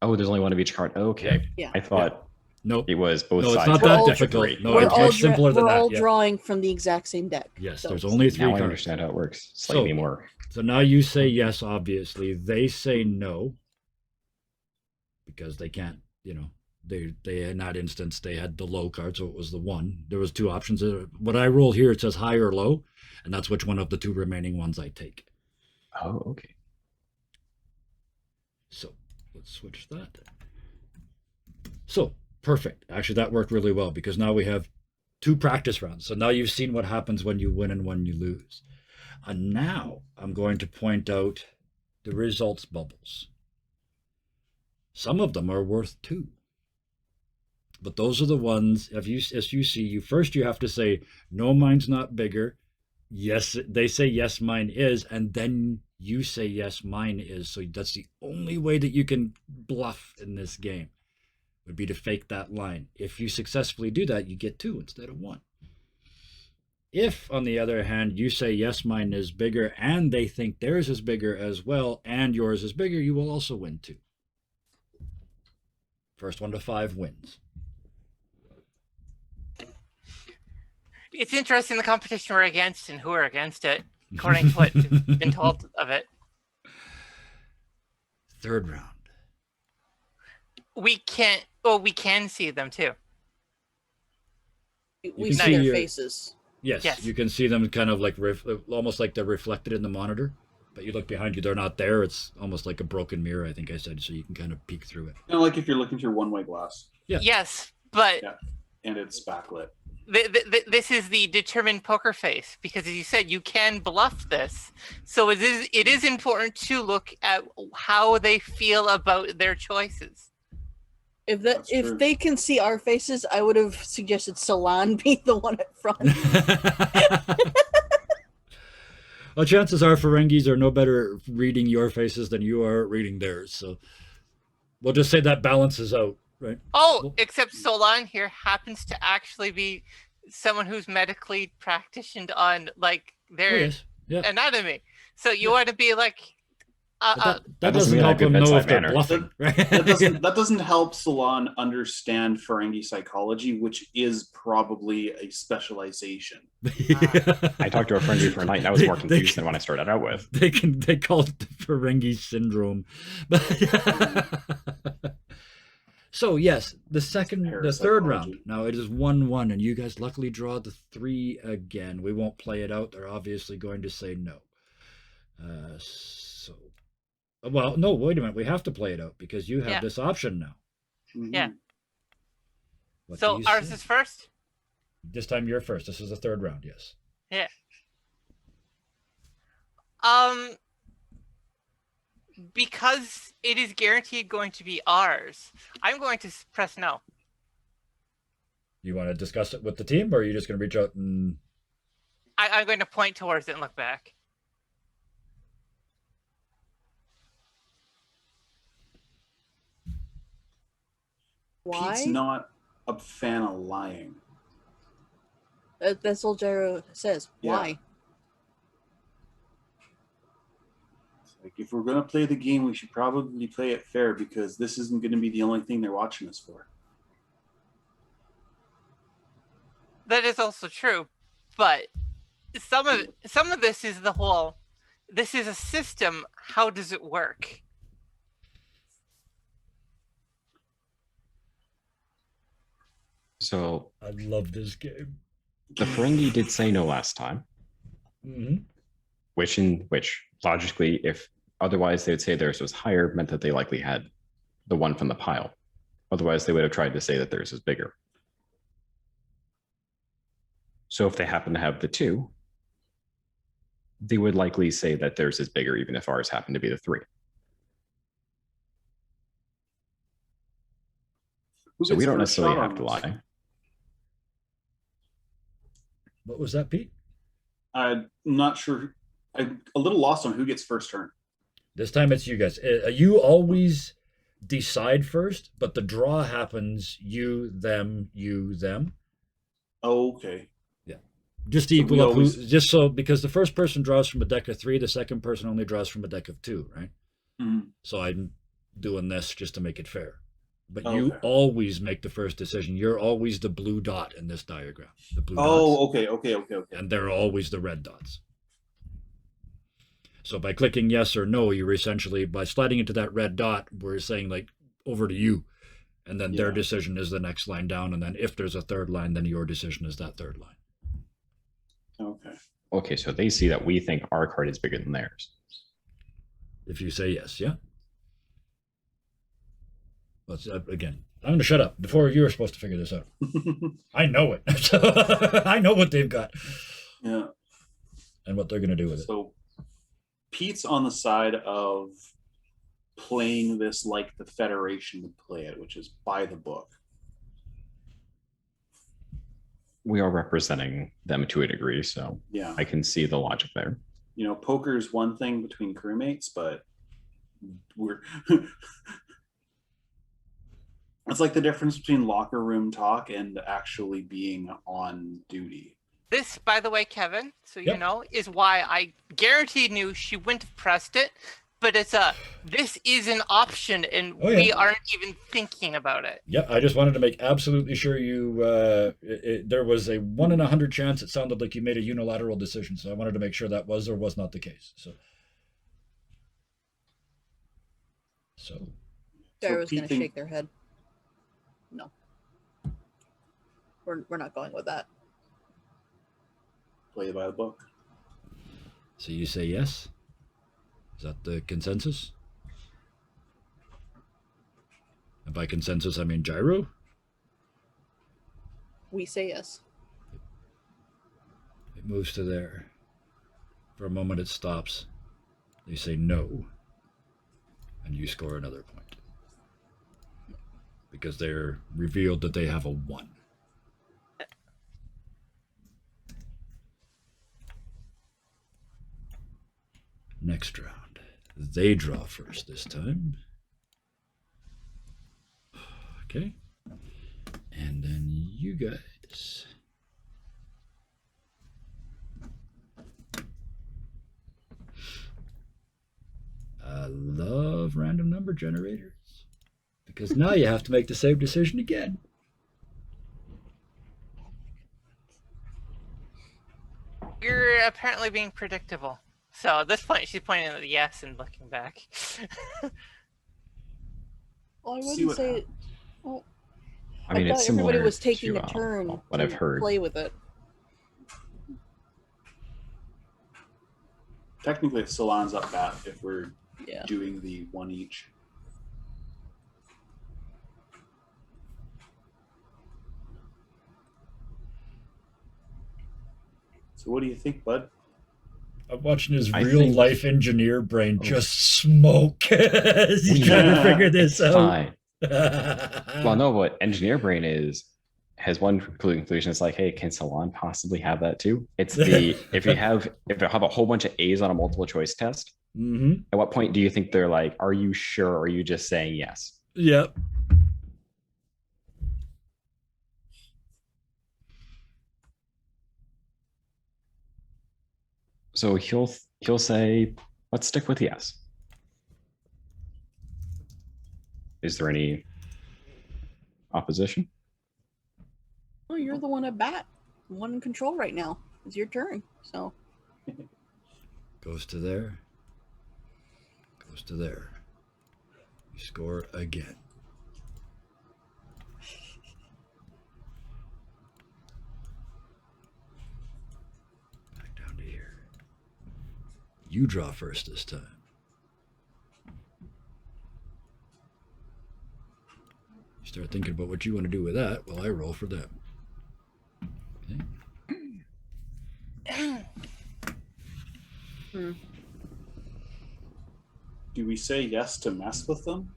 Oh, there's only one of each card. Okay. Yeah. I thought Nope. it was both No, it's sides. not had that a difficult. 3. No, we're it's all much simpler than we're that. all Yeah. drawing from the exact same deck. Yes, So there's it's- only 3 Now I cards. understand how it works slightly So- more. So now you say yes, obviously. They say no, because they can't you know, they in that instance they had the low card, so it was the 1. There was 2 options. What I roll here, it says high or low, and that's which one of the 2 remaining ones I take. Oh, okay. So let's switch that. So perfect. Actually, that worked really well because now we have 2 practice rounds. So now you've seen what happens when you win and when you lose. And now I'm going to point out the results bubbles. Some of them are worth 2. But those are the ones, as you see, you have to say, no, mine's not bigger. Yes, they say, yes, mine is. And then you say, yes, mine is. So that's the only way that you can bluff in this game, would be to fake that line. If you successfully do that, you get 2 instead of 1. If, on the other hand, you say, yes, mine is bigger, and they think theirs is bigger as well, and yours is bigger, you will also win 2. First 1 to 5 wins. It's interesting the competition we're against and who are against it, according to what we've been told of it. Third round. We can't. Well, we can see them too. We can see see their your- faces. Yes, Yes. you can see them kind of like almost like they're reflected in the monitor, but you look behind you, they're not there. It's almost like a broken mirror, I think I said, so you can kind of peek through it. Kind of like if you're looking through one-way glass Yeah. Yes, but Yeah. and it's backlit. this is the determined poker face, because as you said, you can bluff this. So it is important to look at how they feel about their choices. That's true. If they can see our faces, I would have suggested Salon be the one at front. Well, chances are Ferengis are no better reading your faces than you are reading theirs, so we'll just say that balances out, right? Oh, Well- except Solon here happens to actually be someone who's medically practiced on like Oh, their yes. Yeah. anatomy. So you Yeah. want to be like, But that That doesn't doesn't mean I help have them good know bedside if they're manner. bluffing, right? That doesn't help Salon understand Ferengi psychology, which is probably a specialization. I talked to a Ferengi for a night, and I was more They- confused than when I started out with. They call it the Ferengi syndrome. So yes, the third round. Parapsychology. Now it is 1-1, and you guys luckily draw the 3 again. We won't play it out. They're obviously going to say no. Well, no, wait a minute. We have to play it out because you have Yeah. this option now. Mhm. Yeah. What so do you ours say? is first. This time you're first. This is the third round. Yes. Because it is guaranteed going to be ours, I'm going to press no. You want to discuss it with the team, or are you just going to reach out and? I'm going to point towards it and look back. Why? Pete's not a fan of lying. That's all Gyro says. Yeah. Why? Like, if we're gonna play the game, we should probably play it fair because this isn't going to be the only thing they're watching us for. That is also true, but some of this is the whole. This is a system. How does it work? So I love this game. the Ferengi did say no last time, Mm-hmm. which logically, if otherwise they would say theirs was higher, meant that they likely had the one from the pile. Otherwise, they would have tried to say that theirs is bigger. So if they happen to have the 2, they would likely say that theirs is bigger, even if ours happened to be the 3. Who So we gets don't first necessarily shot have on to this? lie. What was that, Pete? I'm not sure. I'm a little lost on who gets first turn. This time it's you guys. You always decide first, but the draw happens you, them, you, them. Oh, okay. Just to So equal we up, always- just so, because the first person draws from a deck of 3, the second person only draws from a deck of 2, right? Mhm. So I'm doing this just to make it fair. But Okay. you always make the first decision. You're always the blue dot in this diagram. The blue dots. Oh, okay. And they're always the red dots. So by clicking yes or no, you're essentially, by sliding into that red dot, we're saying like over to you. And then their Yeah. decision is the next line down. And then if there's a third line, then your decision is that third line. Okay. Okay, so they see that we think our card is bigger than theirs. If you say yes, yeah. Let's again. I'm going to shut up. The four of you are supposed to figure this out. I know it. I know what they've got Yeah. and what they're going to do with it. So Pete's on the side of playing this like the Federation would play it, which is by the book. We are representing them to a degree, so Yeah. I can see the logic there. You know, poker's one thing between crewmates, but we're it's like the difference between locker room talk and actually being on duty. This, by the way, Kevin, so you Yep. know, is why I guaranteed knew she wouldn't have pressed it. But this is an option, and Oh, yeah. we aren't even thinking about it. Yeah, I just wanted to make absolutely sure you. There was a 1 in 100 chance it sounded like you made a unilateral decision, so I wanted to make sure that was or was not the case. So Dara was Pete going to think- shake their head. No. We're not going with that. Play by the book. so you say yes. Is that the consensus? And by consensus, I mean gyro. We say yes. It moves to there. For a moment, it stops. They say no, and you score another point because they're revealed that they have a 1. Next round. They draw first this time. Okay. And then you guys. I love random number generators because now you have to make the same decision again. You're apparently being predictable. So at this point, she's pointing at the yes and looking back. Well, I See wouldn't what say. happens. Well, I mean, thought it's similar everybody was taking to a turn what to I've heard. play with it. Technically, it still lines up bat if we're Yeah. doing the one each. So what do you think, bud? I'm watching his I real think- life engineer brain Oh. just smoke as he's trying to figure this out. Fine. Well, no, what engineer brain has one conclusion. It's like, hey, can Salon possibly have that too? It's the if you have a whole bunch of A's on a multiple choice test, Mm-hmm. at what point do you think they're like, are you sure? Or are you just saying yes? Yep. So he'll say, let's stick with yes. Is there any opposition? Well, you're the one at bat, one in control right now. It's your turn. So Goes to there. Goes to there. You score again. Back down to here. You draw first this time. You start thinking about what you want to do with that while I roll for them. Okay. Do we say yes to mess with them?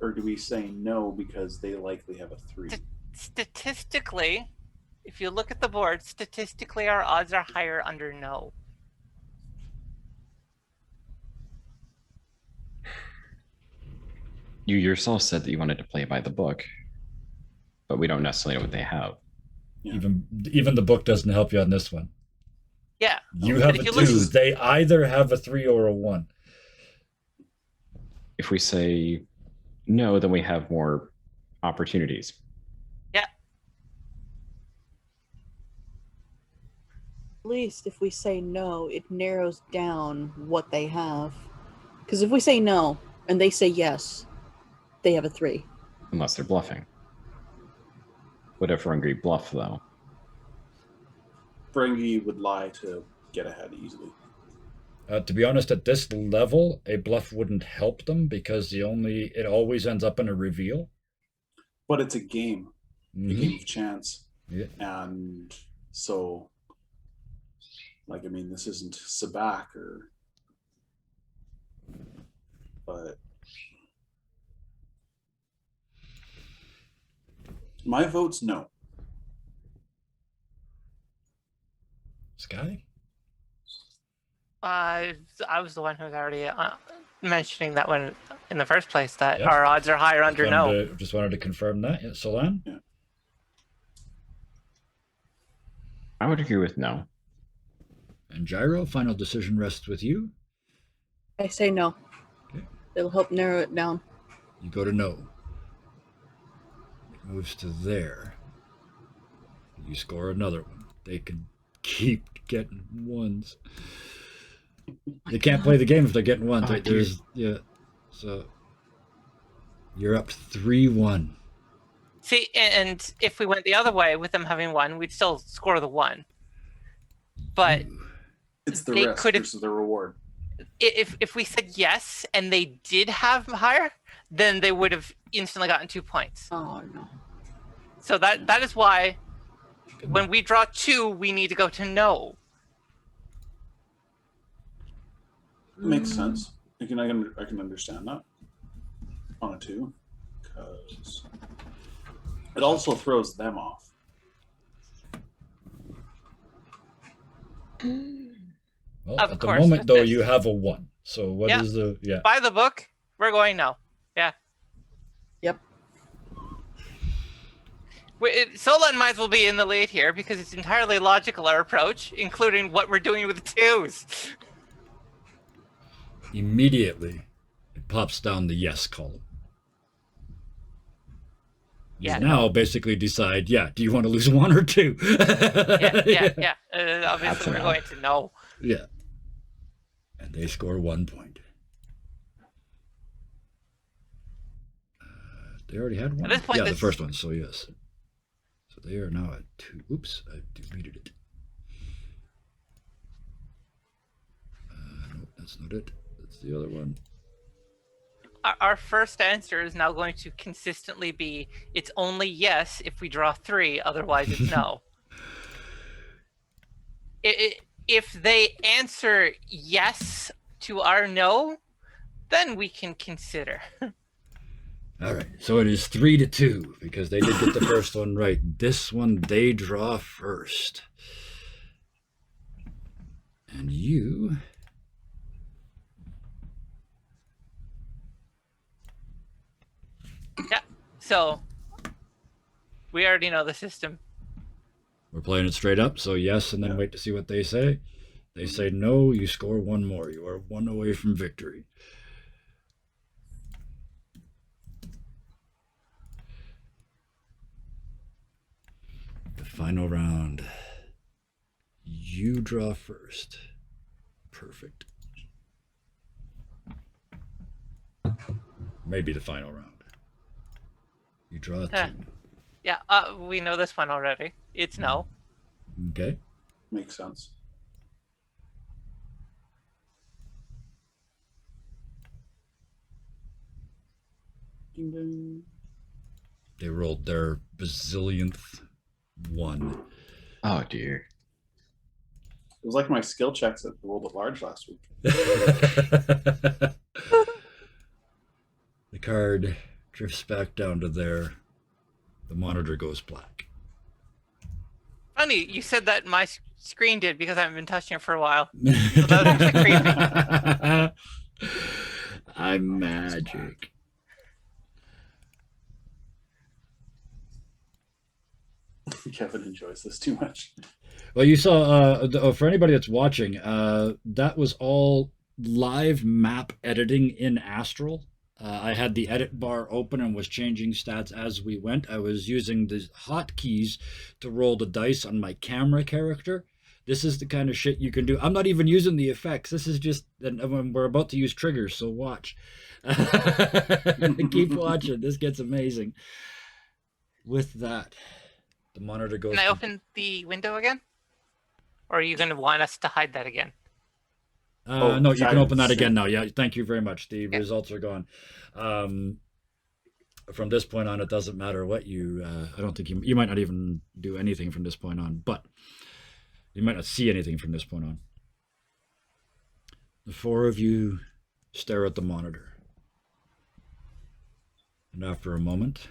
Or do we say no because they likely have a 3? Statistically, if you look at the board, statistically our odds are higher under no. You yourself said that you wanted to play by the book, but we don't necessarily know what they have. Yeah. Even the book doesn't help you on this one. Yeah. You But have if a you 2. listen- They either have a 3 or a 1. If we say no, then we have more opportunities. at least if we say no, it narrows down what they have. Because if we say no and they say yes, they have a 3. Unless they're bluffing. What if Ferengi bluff, though? Ferengi would lie to get ahead easily. To be honest, at this level, a bluff wouldn't help them because it always ends up in a reveal. But it's a game, a Mhm. game of chance. Yeah. And so, like, I mean, this isn't Sabak but my vote's no. Sky? I was the one who was already mentioning that one in the first place, that Yep. our odds are higher under no. Just wanted to confirm that. Yeah, Solan? Yeah. I would agree with no. And Gyro, final decision rests with you. I say no. Okay. It'll help narrow it down. You go to no. It moves to there. You score another one. They can keep getting ones. They can't play the game if they're getting ones. Oh, Right? So you're up 3-1. See, and if we went the other way with them having one, we'd still score the one. But It's the They risk could've- versus the reward. if we said yes and they did have higher, then they would have instantly gotten 2 points. Oh no. So that is why when we draw 2, we need to go to no. Makes sense. I can understand that on a 2, because it also throws them off. Well, Of at the course, moment, with though, this. you have a 1. So what is Yeah. the... Yeah. By the book, we're going no. Yeah. Yep. Solan might as well be in the lead here because it's entirely logical, our approach, including what we're doing with the 2s. Immediately, it pops down the yes column. Yeah. Now basically decide, do you want to lose 1 or 2? Yeah. Obviously, That's we're enough. going to no. Yeah. And they score 1 point. They already had 1. At this point, The this- first one, so yes. So they are now at 2. Oops, I deleted it. No, that's not it. That's the other one. Our first answer is now going to consistently be it's only yes if we draw 3, otherwise it's no. If they answer yes to our no, then we can consider. All right, so it is 3-2 because they did get the first one right. This one they draw first. And you... Yeah, so we already know the system. We're playing it straight up, so yes, and then Yeah. wait to see what they say. They say no, you score 1 more. You are 1 away from victory. The final round. You draw first. Perfect. Maybe the final round. You draw 2. Yeah, we know this one already. It's no. Okay. Makes sense. Ding ding. They rolled their bazillionth 1. Oh dear. It was like my skill checks at the World at Large last week. The card drifts back down to there. The monitor goes black. Funny, you said that my screen did because I haven't been touching it for a while. that was I'm magic. Kevin enjoys this too much. Well, you saw, for anybody that's watching, that was all live map editing in Astral. I had the edit bar open and was changing stats as we went. I was using the hotkeys to roll the dice on my camera character. This is the kind of shit you can do. I'm not even using the effects. This is just, and we're about to use triggers, so watch. Keep watching. This gets amazing. With that, the monitor goes. Can I open the window again? Or are you going to want us to hide that again? No, you can open that silence. again now. Yeah, thank you very much. The results are gone. From this point on, it doesn't matter what you. I don't think you might not even do anything from this point on, but you might not see anything from this point on. The four of you stare at the monitor, and after a moment.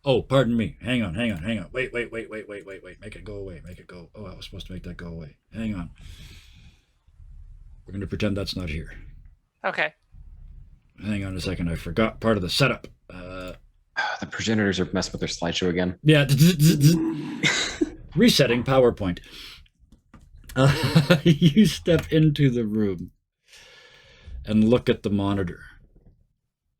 Oh, pardon me. Hang on. Wait. Make it go away. Make it go. Oh, I was supposed to make that go away. Hang on. We're going to pretend that's not here. Okay. Hang on a second. I forgot part of the setup. The progenitors are messing with their slideshow again. Yeah. Resetting PowerPoint. You step into the room and look at the monitor.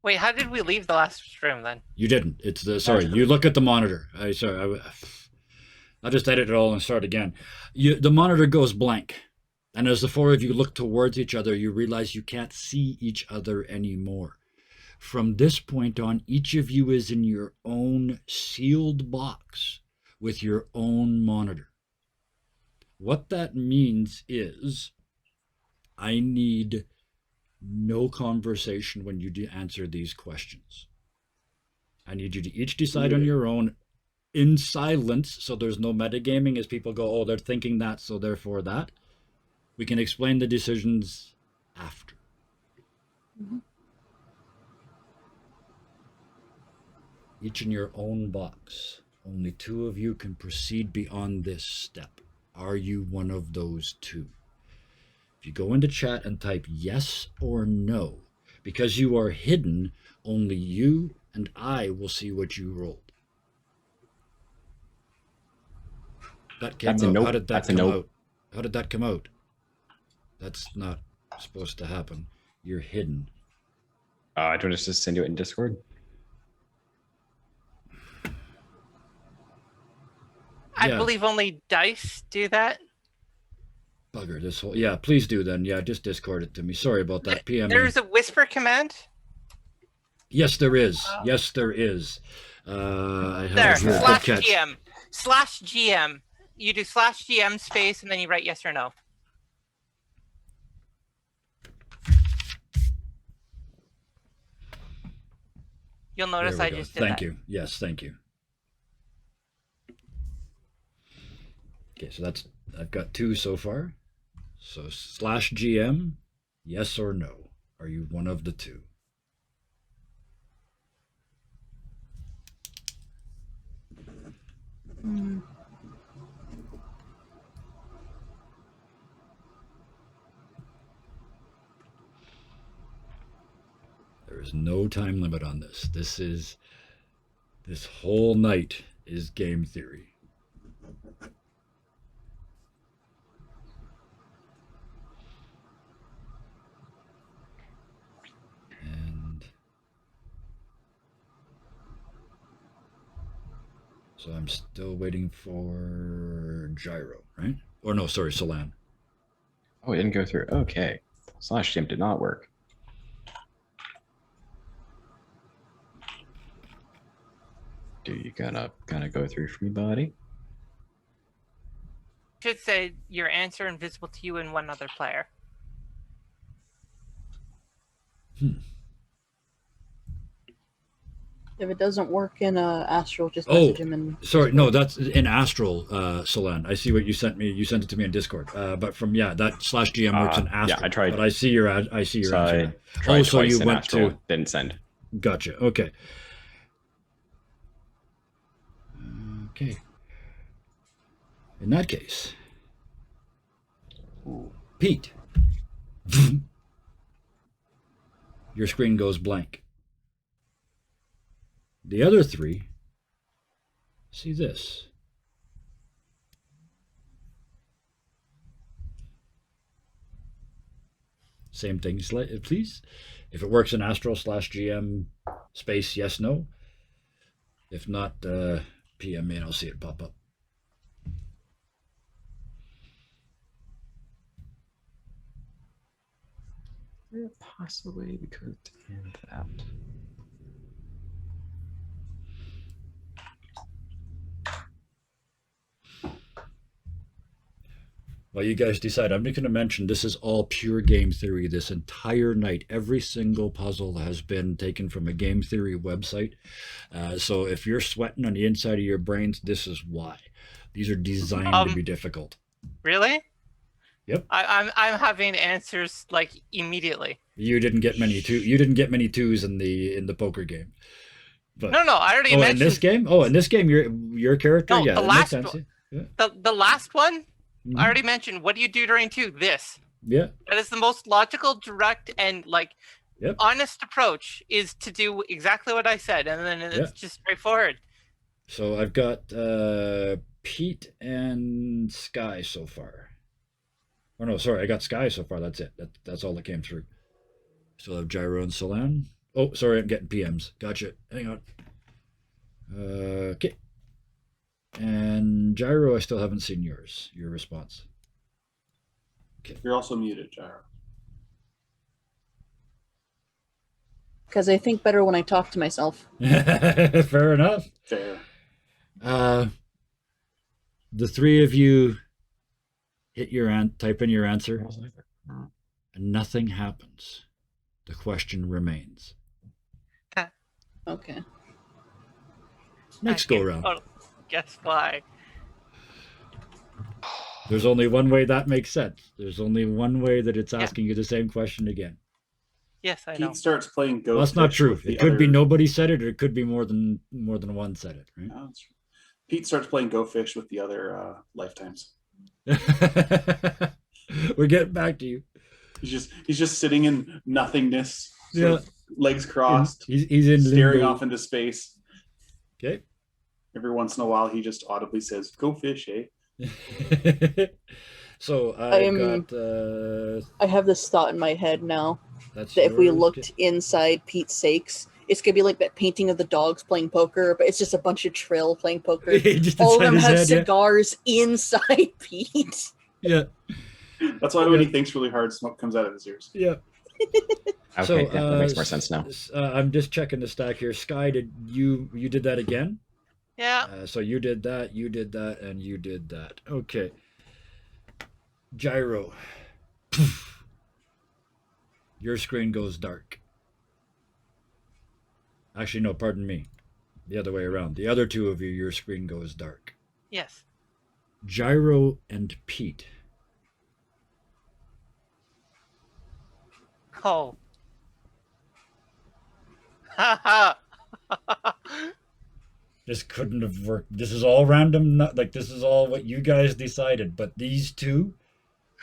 Wait, how did we leave the last room then? You didn't. It's the sorry. You look at the monitor. I'll just edit it all and start again. The monitor goes blank, and as the four of you look towards each other, you realize you can't see each other anymore. From this point on, each of you is in your own sealed box with your own monitor. What that means is, I need no conversation when you answer these questions. I need you to each decide on your own in silence, so there's no metagaming as people go, oh, they're thinking that, so therefore that. We can explain the decisions after. Mhm. Each in your own box. Only two of you can proceed beyond this step. Are you one of those two? If you go into chat and type yes or no, because you are hidden, only you and I will see what you rolled. That came That's a out. nope. How did that That's a come nope. out? How did that come out? That's not supposed to happen. You're hidden. Do you want us to send you it in Discord? I Yeah. believe only dice do that. Bugger this whole. Yeah, please do then. Yeah, just Discord it to me. Sorry about that. PM me. There's a whisper command. Yes, there is. Yes, there is. I There, have a slash good catch. GM. Slash GM. You do slash GM space and then you write yes or no. You'll There notice we I go. just did Thank that. you. Yes, thank you. Okay, so that's I've got two so far. So slash GM, yes or no? Are you one of the two? Mm. There is no time limit on this. This whole night is game theory. And so I'm still waiting for Gyro, right? Or no, sorry, Solan. Oh, it didn't go through. Okay. Slash GM did not work. Do you gonna go through for me, buddy? Should say your answer invisible to you and one other player. If it doesn't work in Astral, just message him in. Sorry, no, that's in Astral, Solan. I see what you sent me. You sent it to me in Discord. But from that slash GM works in Astral. Yeah, I tried. But I see your answer. So I now. tried So twice you in went Astral, to. didn't send. Gotcha. Okay. Okay. In that case, Pete, your screen goes blank. The other three see this. Same thing, please. If it works in Astral slash GM space, yes, no. If not, PM me and I'll see it pop up. Possibly because in that. Well, you guys decide. I'm just going to mention this is all pure game theory this entire night. Every single puzzle has been taken from a game theory website. So if you're sweating on the inside of your brains, this is why. These are designed to be difficult. Really? Yep. I'm having answers like immediately. You didn't get many You didn't get many twos in the poker game. But, No, I already oh, mentioned. in this game? Oh, in this game, your character? No, Yeah, the that last makes sense. Yeah. the last one. Mhm. I already mentioned. What do you do during 2? This. Yeah. That is the most logical, direct, and like Yep. honest approach is to do exactly what I said, and then it's just straightforward. So I've got Pete and Sky so far. Oh no, sorry, I got Sky so far. That's it. That's all that came through. Still have Gyro and Solan. Oh, sorry, I'm getting PMs. Gotcha. Hang on. Okay. And Gyro, I still haven't seen your response. You're also muted, Gyro. Because I think better when I talk to myself. Fair enough. Fair. The three of you hit type in your answer, and nothing happens. The question remains. Okay. Next go round. Guess why? There's only one way that makes sense. There's only one way that it's asking you the same question again. Yes, I know. Pete starts playing Go. Well, that's not Fish true. with the It could be other- nobody said it, or it could be more than one said it, right? No, that's true. Pete starts playing Go Fish with the other lifetimes. We're getting back to you. He's just sitting in nothingness, sort Yeah. of legs crossed, He's in staring limbo. off into space. Okay. Every once in a while, he just audibly says, "Go fish, eh?" So I've got. I have this thought in my head now That's that if we yours. looked inside Pete's sakes, it's gonna be like that painting of the dogs playing poker, but it's just a bunch of Trill playing poker. Just All of inside them his have head, yeah. cigars inside Pete. Yeah. That's why when he thinks really hard, smoke comes out of his ears. Yeah. Okay, So, yeah, that makes more sense now. I'm just checking the stack here. Sky, did you did that again? Yeah. So you did that, and you did that. Okay. Gyro. Your screen goes dark. Actually, no, pardon me. The other way around. The other two of you, your screen goes dark. Yes. Gyro and Pete. Oh. Haha. This couldn't have worked. This is all random. Like, this is all what you guys decided. But these two,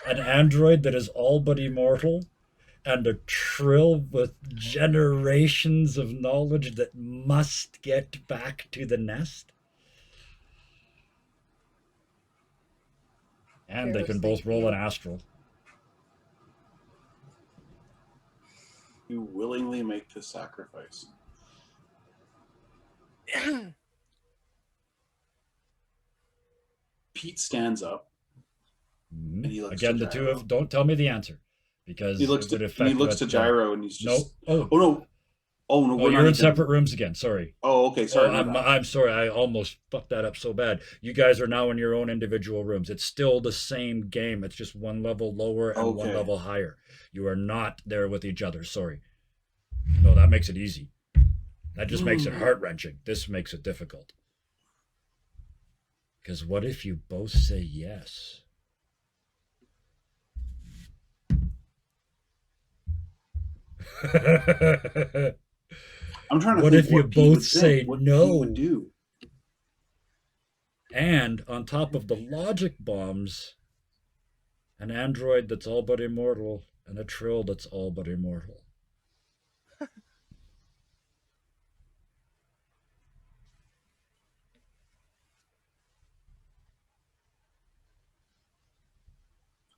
an android that is all but immortal, and a Trill with generations of knowledge that must get back to the nest. And they can both roll an astral. You willingly make this sacrifice. Pete stands up. Mhm. And he looks Again, to the two Gyro. of don't tell me the answer, because He looks it would to affect what, Gyro, and he's No. just. Oh. Oh no! Oh no! Oh, We're you're not in even- separate rooms again. Sorry. Oh, okay. Sorry. Oh, I'm sorry. I almost fucked that up so bad. You guys are now in your own individual rooms. It's still the same game. It's just one level lower and one Okay. level higher. You are not there with each other. Sorry. No, that makes it easy. That just makes it heart-wrenching. This makes it difficult. Because what if you both say yes? I'm trying to What think if you what Pete both would say think, what no? Pete would do. And on top of the logic bombs, an android that's all but immortal and a Trill that's all but immortal.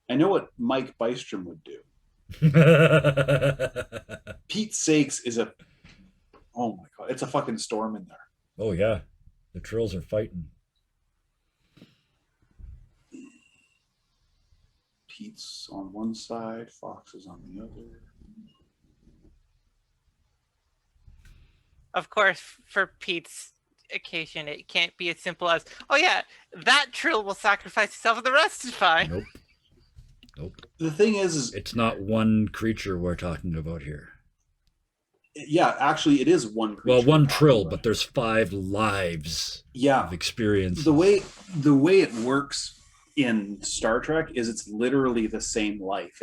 I know what Mike Bystrom would do. Pete's sakes is a. Oh my god! It's a fucking storm in there. Oh yeah, the Trills are fighting. Pete's on one side, Fox is on the other. Of course, for Pete's occasion, it can't be as simple as, oh yeah, that Trill will sacrifice itself and the rest is fine. Nope. The thing is It's not one creature we're talking about here. yeah, actually, it is one creature. Well, one we're talking Trill, about. but there's 5 lives Yeah, of experience. the way it works in Star Trek is it's literally the same life.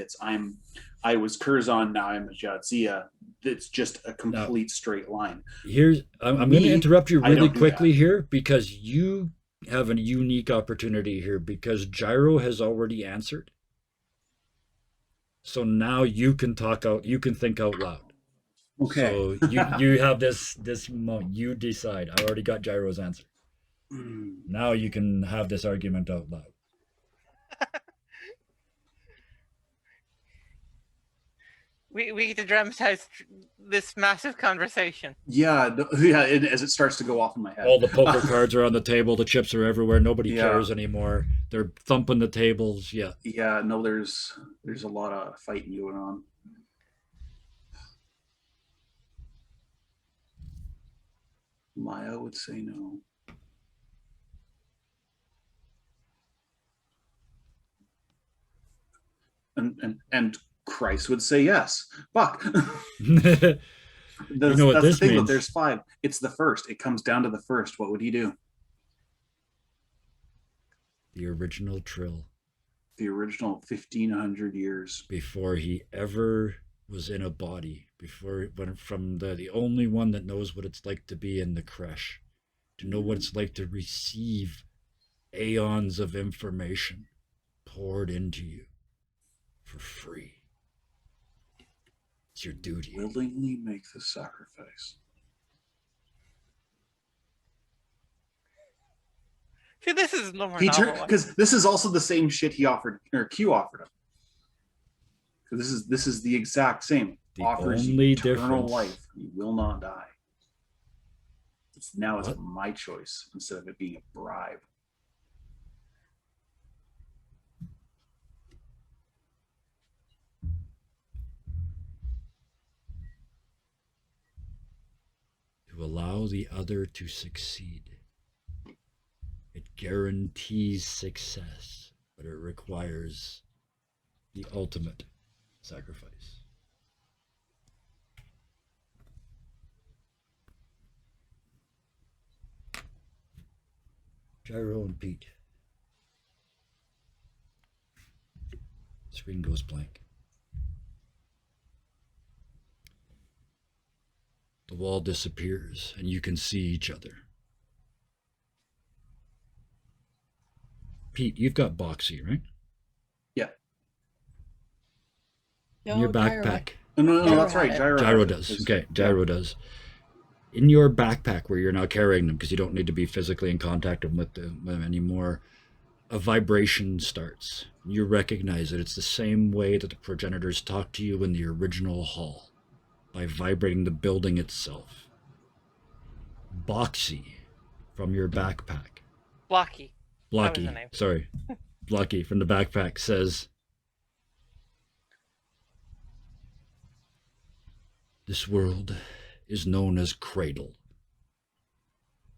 I was Curzon, now I'm a Jadzia. It's just a complete straight line. I'm going to interrupt you I really don't do quickly that. here because you have a unique opportunity here because Gyro has already answered. So now you can think out loud. Okay. So you have this moment. You decide. I already got Gyro's answer. Now you can have this argument out loud. We get to dramatize this massive conversation. Yeah, as it starts to go off in my head. All the poker cards are on the table. The chips are everywhere. Nobody Yeah. cares anymore. They're thumping the tables. Yeah. Yeah, no, there's a lot of fighting going on. Maya would say no. And Christ would say yes. Fuck. You know what that's this the thing, means. though. There's 5. It's the first. It comes down to the first. What would he do? The original Trill. The original 1500 years. Before he ever was in a body. Before it went from the only one that knows what it's like to be in the creche. To know what it's like to receive aeons of information poured into you for free. It's your duty. Willingly make the sacrifice. See, this is no more novel. Because this is also the same shit he offered, or Q offered him. So this is the exact same. The Offers only eternal difference. life. You will not die. Now it's What? my choice instead of it being a bribe. To allow the other to succeed. It guarantees success, but it requires the ultimate sacrifice. Gyro and Pete. Screen goes blank. The wall disappears and you can see each other. Pete, you've got Boxy, right? Yeah. In your No, Gyro. backpack. No, Gyro that's right. had it. Gyro Gyro had it. does. Okay, Gyro does. In your backpack where you're now carrying them because you don't need to be physically in contact with them anymore, a vibration starts. You recognize it. It's the same way that the progenitors talked to you in the original hall, by vibrating the building itself. Boxy from your backpack. Blocky. That was the Blocky, name. sorry. Blocky from the backpack says, "This world is known as Cradle,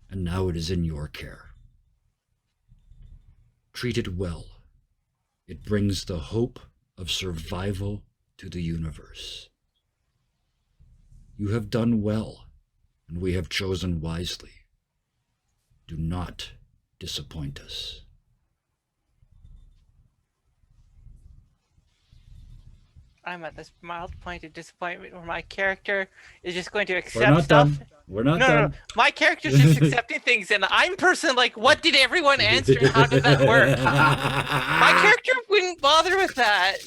and now it is in your care. Treat it well. It brings the hope of survival to the universe. You have done well, and we have chosen wisely. Do not disappoint us." I'm at this mild point of disappointment where my character is just going to We're accept not stuff. done. We're not No. done. My character's just accepting things, and I'm person like, what did everyone answer? And how did that work? My character wouldn't bother with that.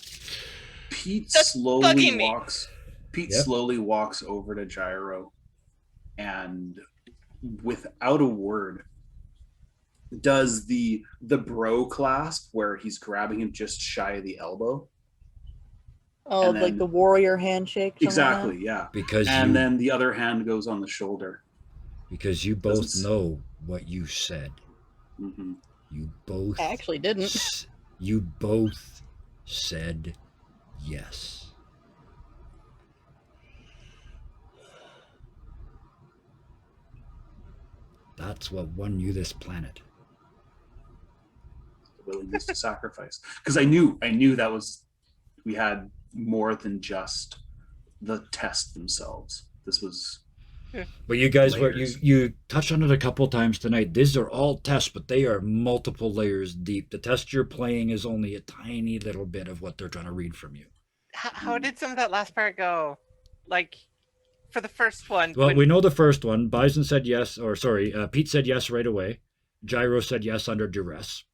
Pete That's slowly bugging me. walks. Pete Yep. slowly walks over to Gyro, and without a word, does the bro clasp where he's grabbing him just shy of the elbow. Oh, And like then- the warrior handshake. something like Exactly, yeah. Because And you then the other hand goes on the shoulder. both Doesn't- know what you said. Hmm. You both that. I actually didn't. You both said yes. That's what won you this planet. The willingness to sacrifice. Because I knew that was, we had more than just the tests themselves. This was. But you guys Layers. you touched on it a couple times tonight. These are all tests, but they are multiple layers deep. The test you're playing is only a tiny little bit of what they're trying to read from you. How did some of that last part go? Like, for the first one. Well, we know the first one. Bison said yes, or sorry, Pete said yes right away. Gyro said yes under duress.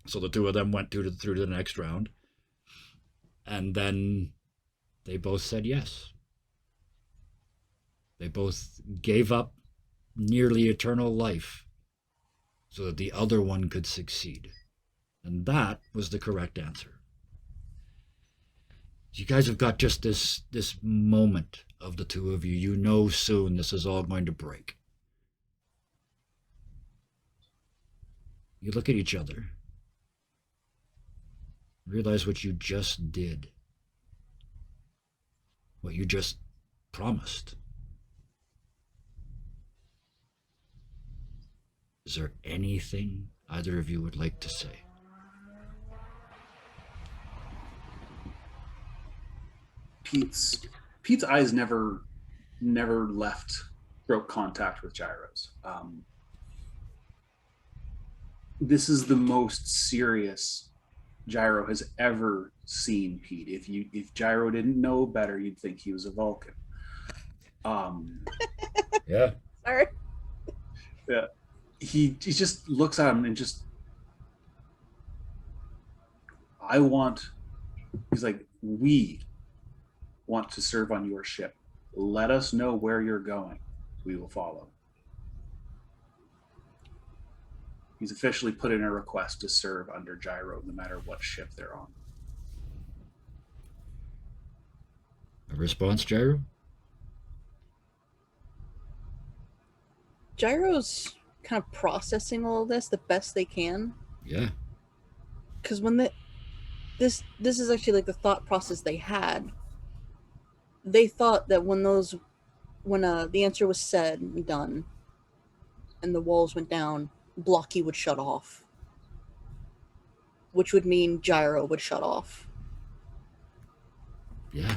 So the two of them went through to the next round. And then they both said yes. They both gave up nearly eternal life so that the other one could succeed. And that was the correct answer. You guys have got just this moment of the two of you. You know soon this is all going to break. You look at each other. Realize what you just did. What you just promised. Is there anything either of you would like to say? Pete's eyes never broke contact with Gyro's. This is the most serious Gyro has ever seen Pete. If Gyro didn't know better, you'd think he was a Vulcan. Yeah. Sorry. Yeah. He just looks at him and just, he's like, we want to serve on your ship. Let us know where you're going. We will follow. He's officially put in a request to serve under Gyro, no matter what ship they're on. A response, Gyro? Gyro's kind of processing all of this the best they can. Yeah. Because when this is actually like the thought process they had. They thought that when the answer was said and done, and the walls went down, Blocky would shut off, which would mean Gyro would shut off. Yeah.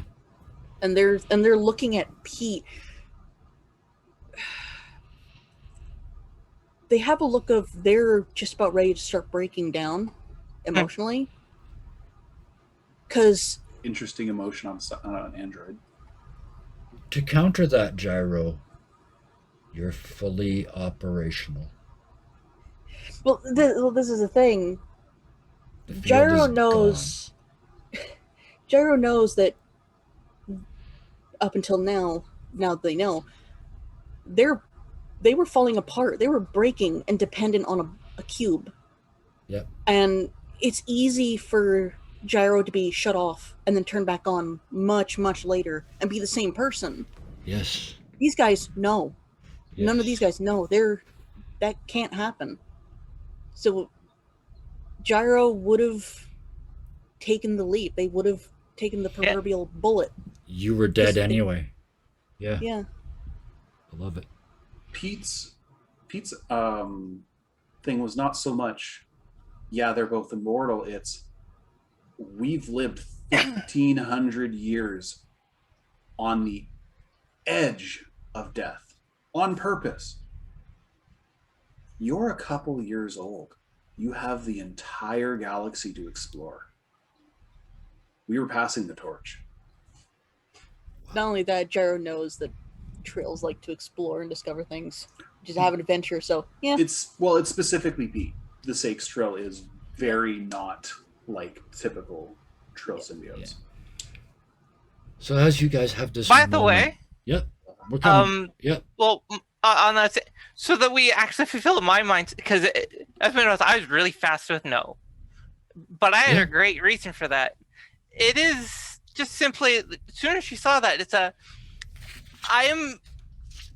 And they're looking at Pete. They have a look of they're just about ready to start breaking down emotionally. Because Interesting emotion on an android. To counter that, Gyro, you're fully operational. well, this is the thing. The field Gyro is knows. Gyro knows that up until now they know, they were falling apart. They were breaking and dependent on a cube. Yep. And it's easy for Gyro to be shut off and then turn back on much, much later and be the same person. Yes. These guys know. Yes. None of these guys know. That can't happen. So Gyro would have taken the leap. They would have taken the proverbial bullet. You were dead anyway. Yeah. Yeah. I love it. Pete's thing was not so much, yeah, they're both immortal. It's, we've lived 1,500 years on the edge of death on purpose. You're a couple years old. You have the entire galaxy to explore. We were passing the torch. Not only that, Gyro knows that trails like to explore and discover things, just have an adventure. So yeah, It's specifically Pete. The Sakes Trill is very not like typical Trill symbiotes. Yeah. So as you guys have this, By the way, yep, we're coming. Yep. well, on that, so that we actually fulfill my mind, because as I was really fast with no, but I had a great reason for that. It is just simply, as soon as she saw that, I am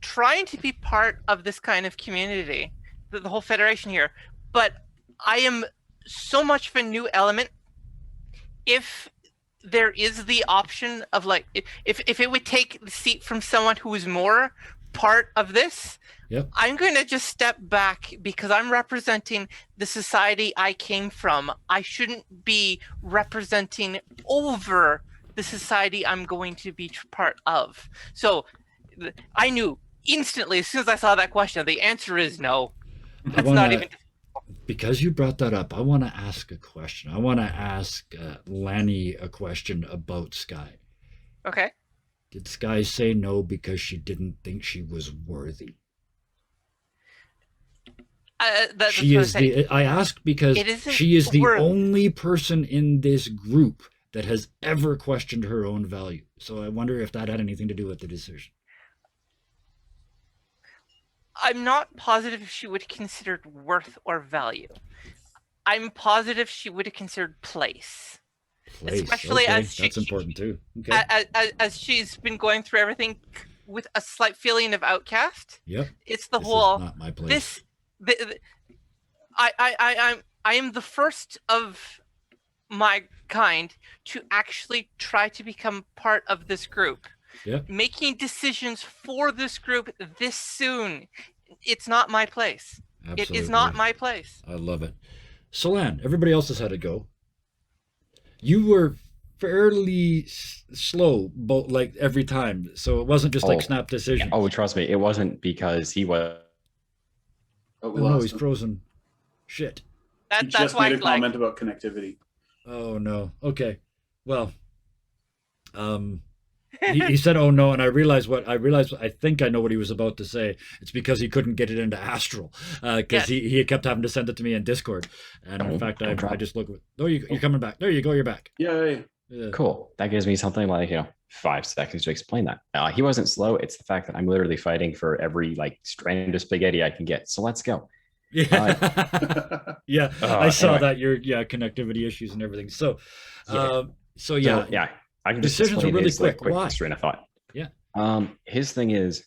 trying to be part of this kind of community, the whole Federation here, but I am so much of a new element. If there is the option of, like, if it would take the seat from someone who is more part of this, Yep. I'm going to just step back because I'm representing the society I came from. I shouldn't be representing over the society I'm going to be part of. So I knew instantly as soon as I saw that question, the answer is no. That's not even. Because you brought that up, I want to ask a question. I want to ask Lanny a question about Sky. Okay. Did Sky say no because she didn't think she was worthy? She is the. I ask because she is the only person in this group that has ever questioned her own value. So I wonder if that had anything to do with the decision. I'm not positive if she would have considered worth or value. I'm positive she would have considered place. Especially okay. as that's important too. Okay. As she's been going through everything with a slight feeling of outcast. Yep. It's the this whole. Is not my place. I am the first of my kind to actually try to become part of this group. Yep. Making decisions for this group this soon. It's not my place. Absolutely. It is not my place. I love it. Solan, everybody else has had to go. You were fairly slow, both like every time, so it wasn't just like snap decision. Oh, trust me, it wasn't because he was. Oh, no, he's frozen. Shit. He just made a comment about connectivity. Oh no. Okay. Well, he said, "Oh no," and I realized. I think I know what he was about to say. It's because he couldn't get it into Astral, because he kept having to send it to me in Discord. And in fact, I just look. Oh, you're coming back. There you go. You're back. Yay! Cool. That gives me something like 5 seconds to explain that. He wasn't slow. It's the fact that I'm literally fighting for every strand of spaghetti I can get. So let's go. Yeah. Yeah. I saw that your connectivity issues and everything. So, yeah. I can just decisions are really quick. Why? Train of thought. Yeah. His thing is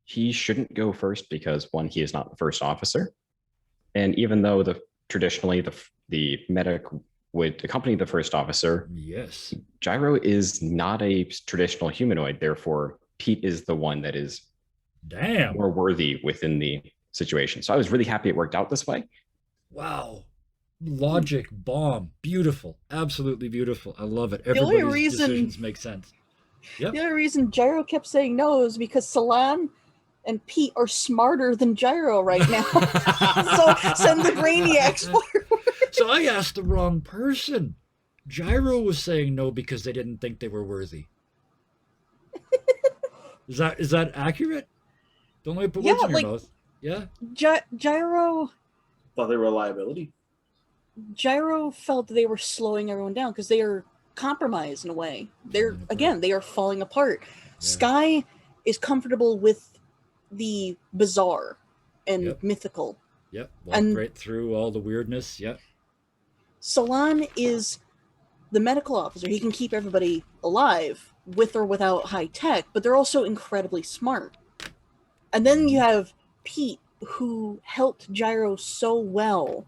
he shouldn't go first because one, he is not the first officer, and even though traditionally the medic would accompany the first officer, yes, Gyro is not a traditional humanoid. Therefore, Pete is the one that is more worthy within the situation. So I was really happy it worked out this way. Wow. Logic bomb. Beautiful. Absolutely beautiful. I love it. Everybody's decisions make sense. Yep. The only reason Gyro kept saying no is because Solan and Pete are smarter than Gyro right now. So send the brainiacs forward. So I asked the wrong person. Gyro was saying no because they didn't think they were worthy. Is that accurate? Don't let me put words in your mouth. Yeah. Gyro thought they were a liability. Gyro felt they were slowing everyone down because they are compromised in a way. They are falling apart. Yeah. Sky is comfortable with the bizarre and mythical. Yep. Walked right through all the weirdness. Yep. Solan is the medical officer. He can keep everybody alive with or without high tech, but they're also incredibly smart. And then you have Pete, who helped Gyro so well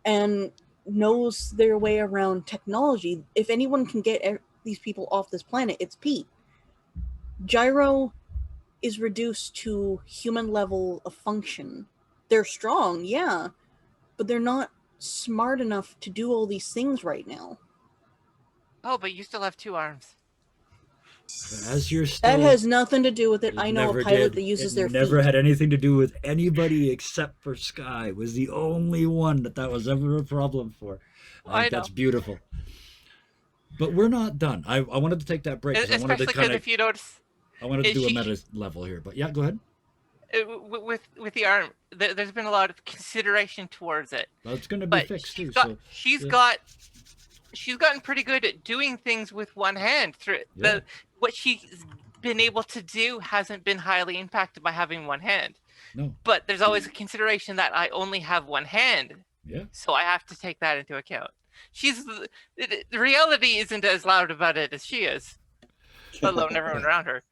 and knows their way around technology. If anyone can get these people off this planet, it's Pete. Gyro is reduced to human level of function. They're strong, yeah, but they're not smart enough to do all these things right now. Oh, but you still have 2 arms. That has nothing to do with it. I know a pilot that uses their feet. Never had anything to do with anybody except for Sky. Was the only one that was ever a problem for. I think that's beautiful. But we're not done. I wanted to take that break. Especially because if you notice, I wanted to do a meta level here. But yeah, go ahead. With the arm, there's been a lot of consideration towards it. Well, it's going to be fixed too. She's gotten pretty good at doing things with one hand. What she's been able to do hasn't been highly impacted by having one hand. No. But there's always a consideration that I only have one hand. Yeah. So I have to take that into account. The reality isn't as loud about it as she is, let alone everyone around her.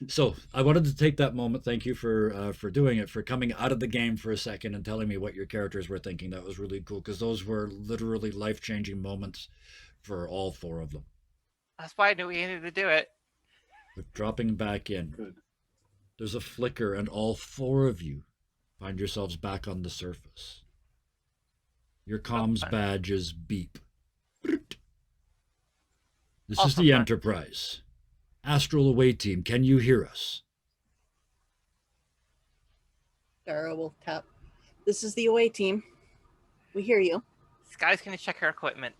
So I wanted to take that moment. Thank you for doing it, for coming out of the game for a second and telling me what your characters were thinking. That was really cool because those were literally life-changing moments for all 4 of them. That's why I knew we needed to do it. With dropping back in, Good. there's a flicker, and all 4 of you find yourselves back on the surface. Your comms fun. badges beep. This is Also the fun. Enterprise. Astral Away Team, can you hear us? Dara will tap. This is the away team. We hear you. Sky's gonna check her equipment.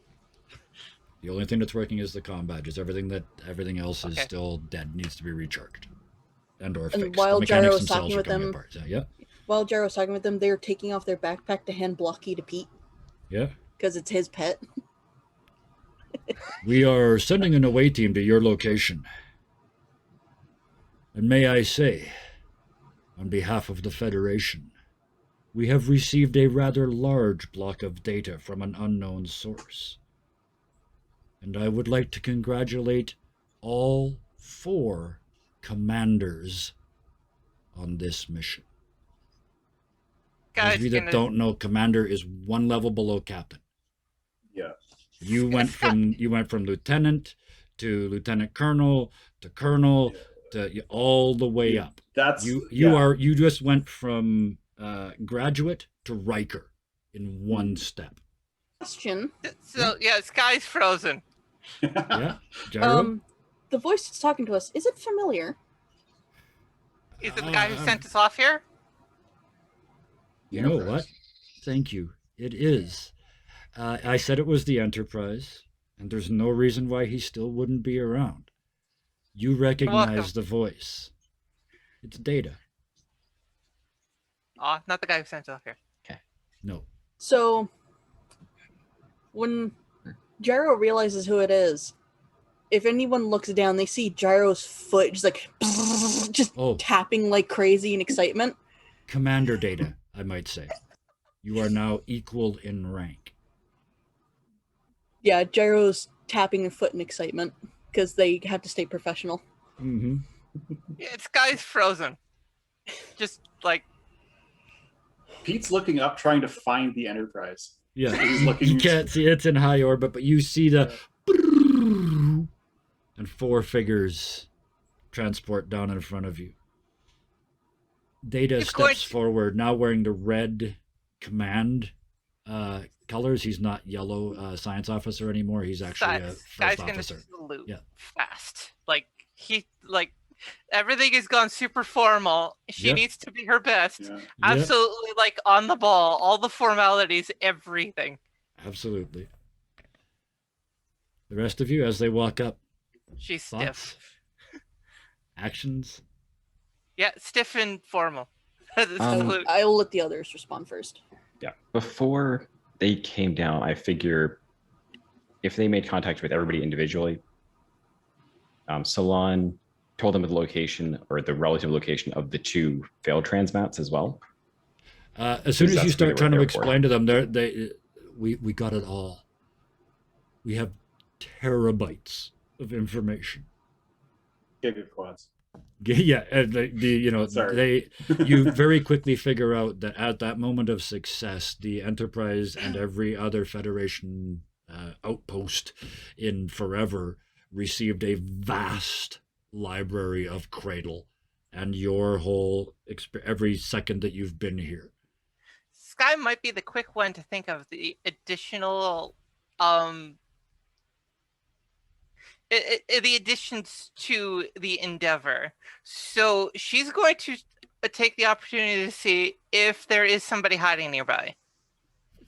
The only thing that's working is the comm badges. Everything else is Okay. still dead, needs to be recharged. And or And fixed. while The mechanics Gyro's themselves talking are with coming them- apart. So, yeah. While Jaro's talking with them, they're taking off their backpack to hand Blocky to Pete Yeah. because it's his pet. We are sending an away team to your location. And may I say, on behalf of the Federation, we have received a rather large block of data from an unknown source. And I would like to congratulate all 4 commanders on this mission. Those Sky's of you that gonna. don't know, commander is 1 level below captain. Yeah. You went from lieutenant to lieutenant colonel to colonel to all the way Yeah. up. That's You just went from graduate to Riker in 1 step. Question. So yeah, Sky's frozen. Yeah, Gyro. The voice that's talking to us, is it familiar? Is it the guy who sent us off here? You know what? Thank you. It is. I said it was the Enterprise, and there's no reason why he still wouldn't be around. You recognize welcome. the voice. It's Data. Oh, not the guy who sent us off here. No. So, when Gyro realizes who it is, if anyone looks down, they see Gyro's foot just like just Oh. tapping like crazy in excitement. Commander Data, I might say. You are now equal in rank. Yeah, Gyro's tapping a foot in excitement because they have to stay professional. Mm-hmm. Yeah, Sky's frozen. Just like Pete's looking up, trying to find the Enterprise. Yeah, He's looking- you can't see it's in high orbit, but you see the and 4 figures transport down in front of you. Data It's going steps to- forward, now wearing the red command colors. He's not yellow science officer anymore. He's actually a Sky's first gonna officer. salute Yeah. fast. Like everything has gone super formal. She Yeah. needs to be her best. Yeah. Yeah, Absolutely like on the ball, all the formalities, everything. absolutely. The rest of you, as they walk up, She's thoughts, stiff. actions. Yeah, stiff and formal. The salute. I will let the others respond first. Yeah. Before they came down, I figure if they made contact with everybody individually, Salon told them the location or the relative location of the 2 failed transmats as well. As soon as Because you that's what start they trying to were there for. explain to them, we got it all. We have terabytes of information. Gigaquads. Yeah, and Sorry. you very quickly figure out that at that moment of success, the Enterprise and every other Federation outpost in Forever received a vast library of Cradle, and your whole every second that you've been here. Sky might be the quick one to think of the additional the additions to the Endeavor. So she's going to take the opportunity to see if there is somebody hiding nearby.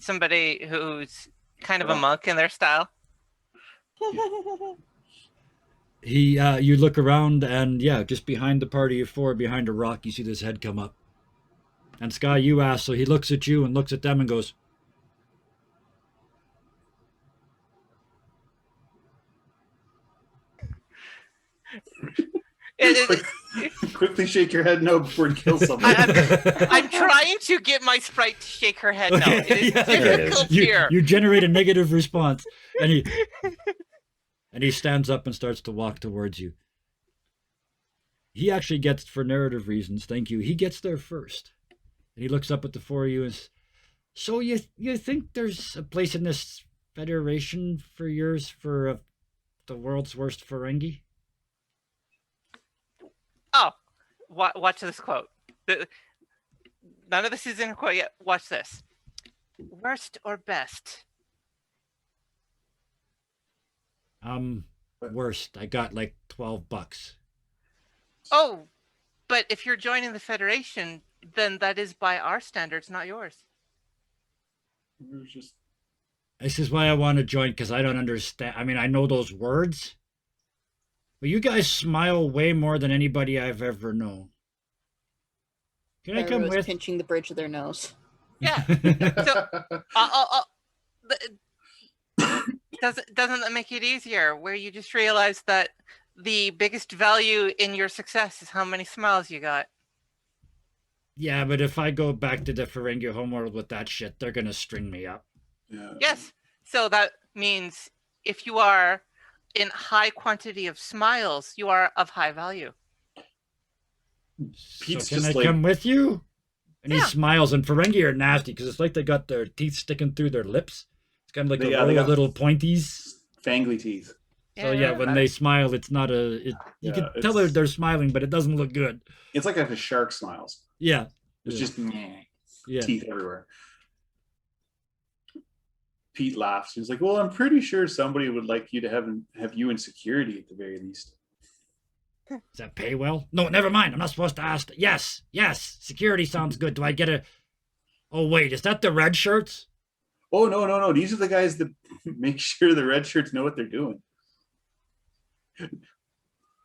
Somebody who's kind of a monk in their style. You look around, and yeah, just behind the party of 4, behind a rock, you see this head come up. And Sky, you ask, so he looks at you and looks at them and goes, Quickly shake your head no before it kills someone. I'm trying to get my sprite to shake her head no. It is Yeah. difficult you, here. you generate a negative response, and he stands up and starts to walk towards you. He actually gets, for narrative reasons, thank you, he gets there first. And he looks up at the 4 of you and says, so you think there's a place in this Federation for yours for the world's worst Ferengi? Oh, watch this quote. None of this is in a quote yet. Watch this. Worst or best? Worst. I got like $12. Oh, but if you're joining the Federation, then that is by our standards, not yours. It was just This is why I want to join, because I don't understand. I mean, I know those words, but you guys smile way more than anybody I've ever known. Can I come Gyro is with? pinching the bridge of their nose. Yeah. Doesn't that make it easier? Where you just realize that the biggest value in your success is how many smiles you got. Yeah, but if I go back to the Ferengi homeworld with that shit, they're gonna string me up. yeah. Yes. So that means if you are in high quantity of smiles, you are of high value. Pete's So can just I like- come with you? And he Yeah. smiles, and Ferengi are nasty because it's like they got their teeth sticking through their lips. It's kind of like They a row got of little pointies. Fangly teeth. So yeah, when they smile, it's not a. You Yeah, can tell it's- they're smiling, but it doesn't look good. It's like if a shark smiles. Yeah, It's Yeah. just yeah. teeth everywhere. Pete laughs. He's like, "Well, I'm pretty sure somebody would like you to have you in security at the very least." Does that pay well? No, never mind. I'm not supposed to ask. Yes, yes. Security sounds good. Do I get a? Oh wait, is that the red shirts? Oh no! These are the guys that make sure the red shirts know what they're doing.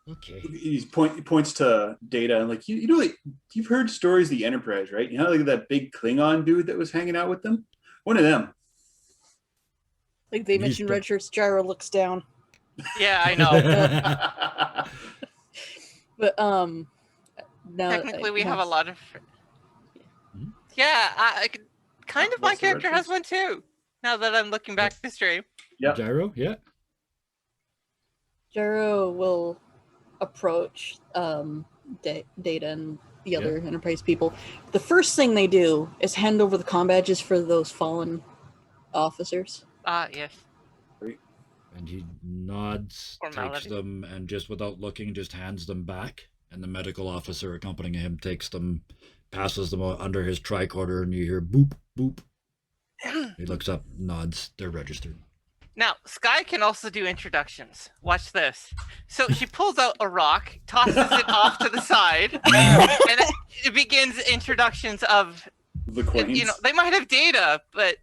Okay. He points to Data and like you know like, you've heard stories of the Enterprise, right? You know like that big Klingon dude that was hanging out with them. One of them. Like they He's mentioned the- red shirts, Gyro looks down. Yeah, I know. But now Technically, we have a yes. lot of. Hmm? Yeah, I could, kind of my What's the red character has shirts? one too. Now that I'm looking back at the stream. Yep. Gyro, yeah. Gyro will approach Data and the Yeah. other Enterprise people. The first thing they do is hand over the comm badges for those fallen officers. Yes. And he nods, takes Formality. them, and just without looking, just hands them back. And the medical officer accompanying him takes them, passes them under his tricorder, and you hear boop, boop. He looks up, nods, they're registered. Now, Sky can also do introductions. Watch this. So she pulls out a rock, tosses it off to the side, and it begins introductions of, The Queens. you know, they might have data, but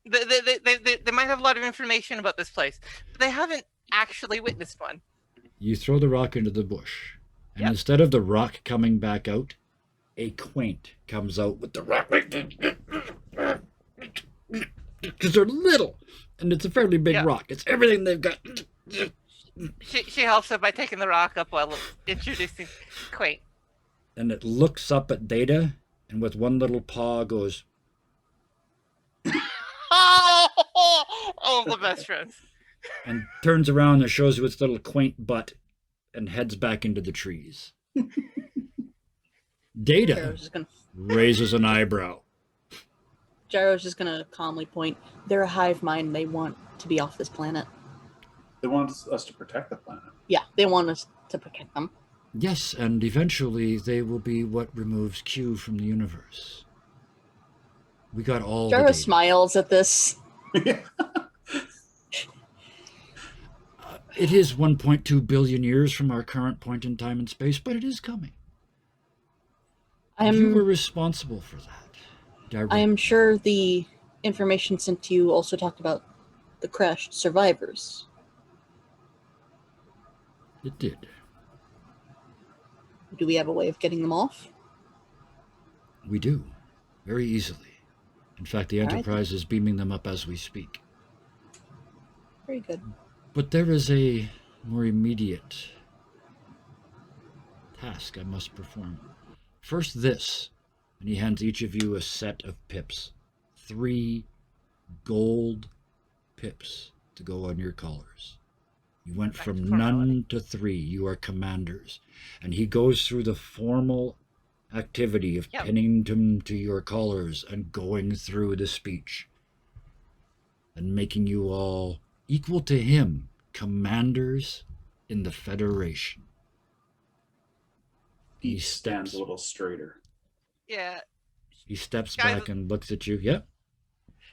they might have a lot of information about this place, but they haven't actually witnessed one. You throw the rock into the bush, and Yep. instead of the rock coming back out, a quaint comes out with the rock. Because they're little, and it's a fairly big Yeah. rock. It's everything they've got. She helps her by taking the rock up while introducing Quaint. And it looks up at Data, and with one little paw goes, Oh, the best friends. and turns around and shows you its little quaint butt, and heads back into the trees. Data Gyro's just gonna raises an eyebrow. Gyro's just gonna calmly point. They're a hive mind. They want to be off this planet. They want us to protect the planet. Yeah, they want us to protect them. Yes, and eventually they will be what removes Q from the universe. We got all the Gyro data. smiles at this. It is 1.2 billion years from our current point in time and space, but it is coming. You were responsible for that. Gyro. I am sure the information sent to you also talked about the crashed survivors. It did. Do we have a way of getting them off? We do. Very easily. In fact, the All right, then. Enterprise is beaming them up as we speak. Very good. But there is a more immediate task I must perform. First, this. And he hands each of you a set of pips. 3 gold pips to go on your collars. You went Back from to formality. none to 3. You are commanders. And he goes through the formal activity of Yep. pinning them to your collars and going through the speech. And making you all equal to him, commanders in the Federation. feet He stands steps. a little straighter. Yeah, He steps Guys- back and looks at you. Yep.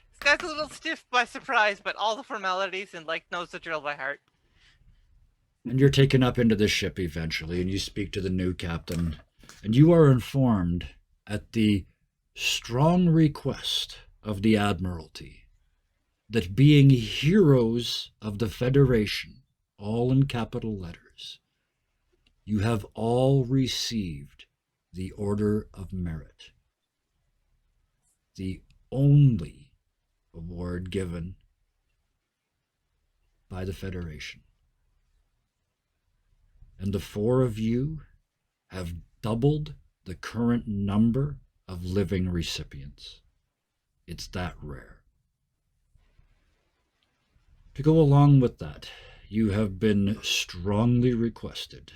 this guy's a little stiff by surprise, but all the formalities and like knows the drill by heart. And you're taken up into the ship eventually, and you speak to the new captain. And you are informed, at the strong request of the Admiralty, that being heroes of the Federation, all in capital letters, you have all received the Order of Merit. The only award given by the Federation. And the 4 of you have doubled the current number of living recipients. It's that rare. To go along with that, you have been strongly requested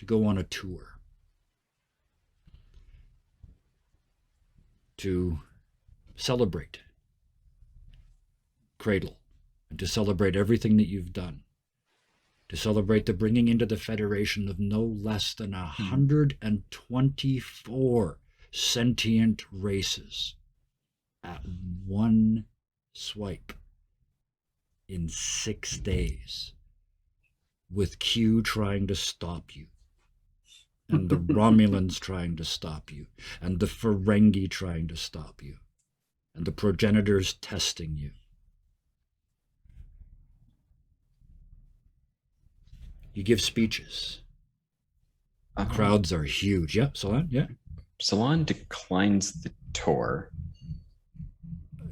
to go on a tour to celebrate Cradle and to celebrate everything that you've done, to celebrate the bringing into the Federation of no less than 124 sentient races at one swipe in 6 days, with Q trying to stop you, and the Romulans trying to stop you, and the Ferengi trying to stop you, and the Progenitors testing you. You give speeches. The crowds are huge. Yep, Solon, yeah. Salon declines the tour.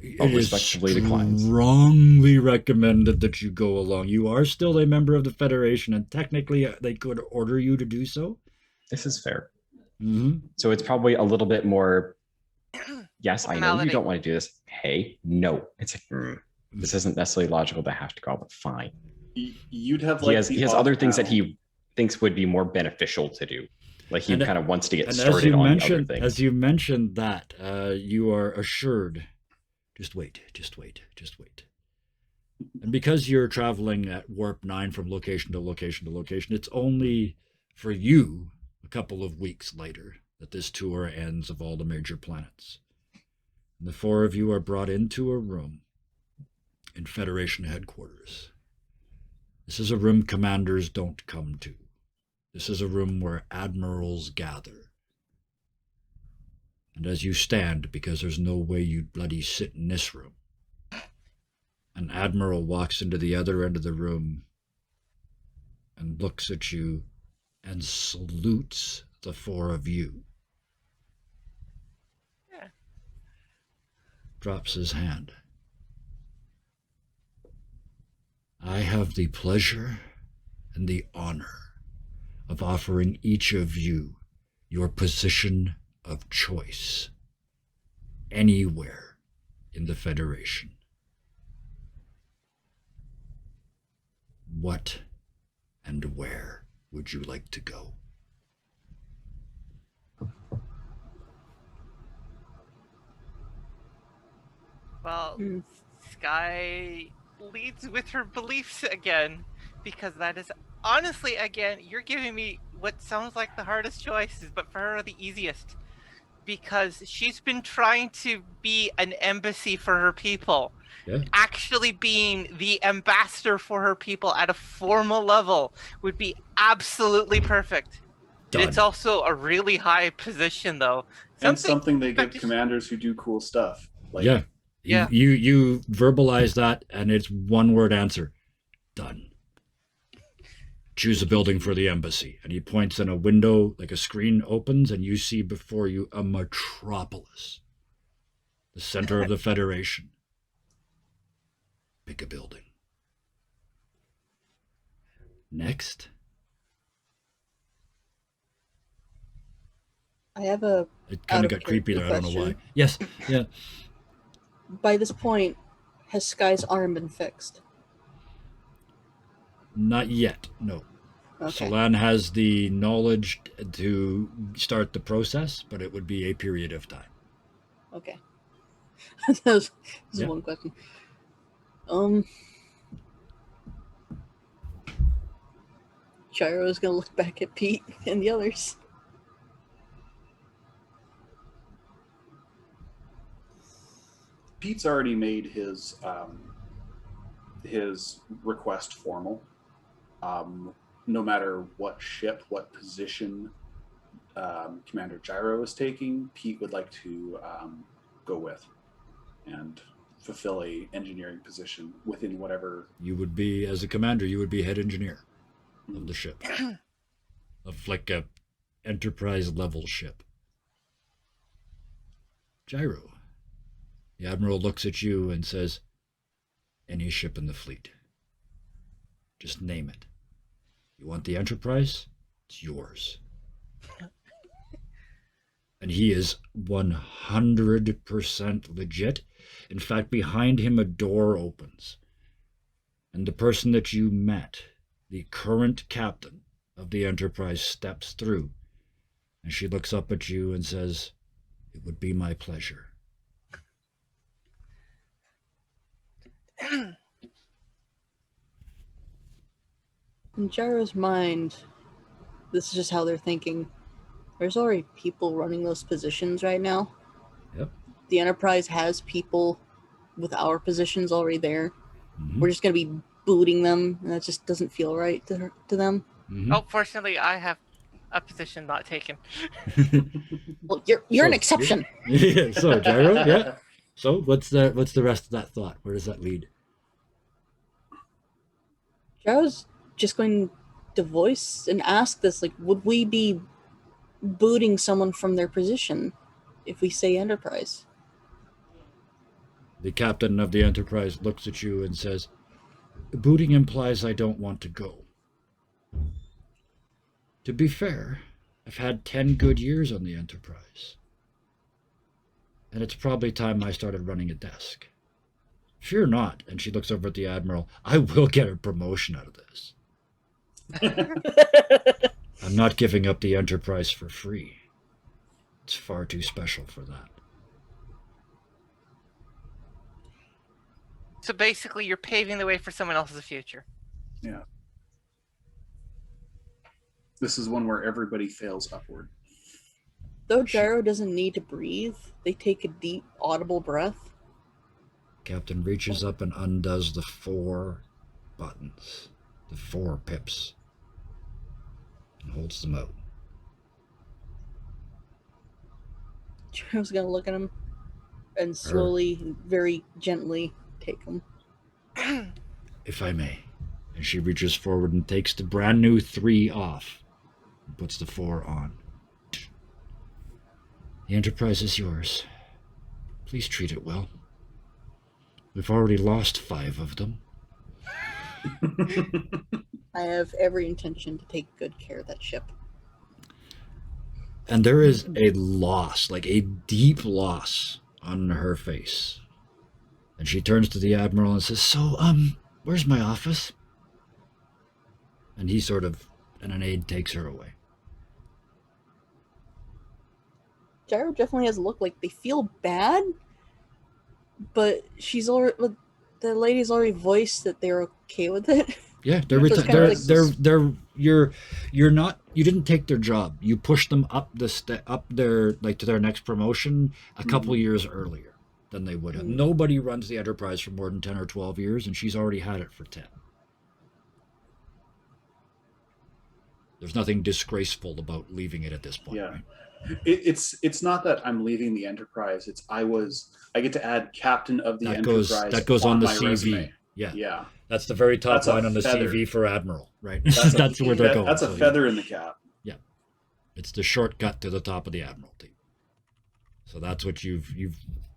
It is respectively declines. strongly recommended that you go along. You are still a member of the Federation, and technically they could order you to do so. This is fair. Mm-hmm. So it's probably a little bit more, yes, I know you Formality. don't want to do this. Hey, no. It's like, this isn't necessarily logical to have to go, but fine. You'd have He like has the other odd things that panel. he thinks would be more beneficial to do. Like he And- kind of wants to get And started on the other things. as you mentioned that, you are assured, just wait. And because you're traveling at warp 9 from location to location to location, it's only for you a couple of weeks later that this tour ends of all the major planets. And the 4 of you are brought into a room in Federation headquarters. This is a room commanders don't come to. This is a room where admirals gather. And as you stand, because there's no way you'd bloody sit in this room, an admiral walks into the other end of the room and looks at you and salutes the 4 of you. Yeah. Drops his hand. I have the pleasure and the honor of offering each of you your position of choice anywhere in the Federation. What and where would you like to go? Well, Mm. Sky leads with her beliefs again, because that is honestly, again, you're giving me what sounds like the hardest choices, but for her, the easiest. Because she's been trying to be an embassy for her people. Yeah. Actually being the ambassador for her people at a formal level would be absolutely perfect. Done. It's also a really high position, though. And something they give commanders who do cool stuff. Like, Yeah. Yeah. You verbalize that, and it's one word answer. Done. Choose a building for the embassy. And he points in a window, like a screen opens, and you see before you a metropolis. The center of the Federation. Pick a building. Next. I have a. It kind Out of of got creepy there. I don't know why. question. Yes. Yeah. By this point, has Sky's arm been fixed? Not yet. No. Okay. Solan has the knowledge to start the process, but it would be a period of time. Okay. This is Yeah. one question. Gyro is gonna look back at Pete and the others. Pete's already made his request formal. No matter what ship, what position Commander Gyro is taking, Pete would like to go with and fulfill a engineering position within whatever. You would be, as a commander, you would be head engineer of the ship, of like a Enterprise level ship. Gyro. The Admiral looks at you and says, any ship in the fleet. Just name it. You want the Enterprise? It's yours. And he is 100% legit. In fact, behind him a door opens. And the person that you met, the current captain of the Enterprise, steps through. And she looks up at you and says, it would be my pleasure. In Gyro's mind, this is just how they're thinking. There's already people running those positions right now. Yep. The Enterprise has people with our positions already there. Mm-hmm. We're just going to be booting them, and that just doesn't feel right to them. Mm-hmm. Oh, fortunately, I have a position not taken. Well, you're an So, exception. Yeah, so Gyro, yeah. So what's the rest of that thought? Where does that lead? Gyro's just going to voice and ask this, like, would we be booting someone from their position if we say Enterprise? The captain of the Enterprise looks at you and says, booting implies I don't want to go. To be fair, I've had 10 good years on the Enterprise. And it's probably time I started running a desk. Fear not, and she looks over at the Admiral, I will get a promotion out of this. I'm not giving up the Enterprise for free. It's far too special for that. So basically, you're paving the way for someone else's future. Yeah. This is one where everybody fails upward. Though Gyro doesn't need to breathe, they take a deep, audible breath. Captain reaches up and undoes the 4 buttons, the 4 pips, and holds them out. Gyro's going to look at him and slowly, very gently take them. If I may. And she reaches forward and takes the brand new 3 off and puts the 4 on. The Enterprise is yours. Please treat it well. We've already lost 5 of them. I have every intention to take good care of that ship. And there is a loss, like a deep loss on her face. And she turns to the Admiral and says, so, where's my office? And he sort of, and an aide takes her away. Gyro definitely has a look like they feel bad, but the lady's already voiced that they're okay with it. Yeah, you're not, you didn't take their job. You pushed them up up their, like, to their next promotion a couple years earlier than they would have. Nobody runs the Enterprise for more than 10 or 12 years, and she's already had it for 10. There's nothing disgraceful about leaving it at this point. Yeah. Right? It's not that I'm leaving the Enterprise. It's I get to add Captain of the Enterprise. That goes on the my CV. resume. Yeah. Yeah. That's the very top That's a line on the feather. CV for Admiral, right? That's where they're going. That's a feather in the cap. Yeah. It's the shortcut to the top of the Admiralty. So that's what you've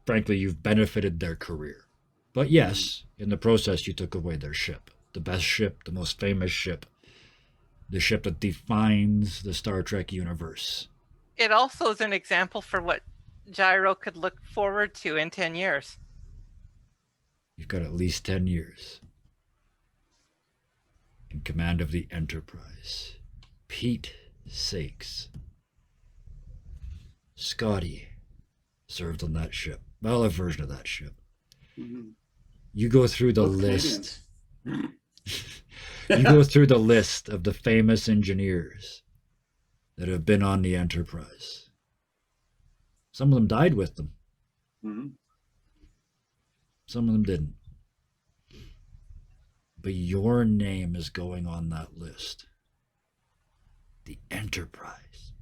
benefited their career. But yes, in the process, you took away their ship. The best ship, the most famous ship. The ship that defines the Star Trek universe. It also is an example for what Gyro could look forward to in 10 years. You've got at least 10 years in command of the Enterprise. Pete Sakes. Scotty served on that ship. Well, a version of that ship. Mm-hmm. You go through the Both list. Canadians. You go through the list of the famous engineers that have been on the Enterprise. Some of them died with them. Mm-hmm. Some of them didn't. But your name is going on that list. The Enterprise.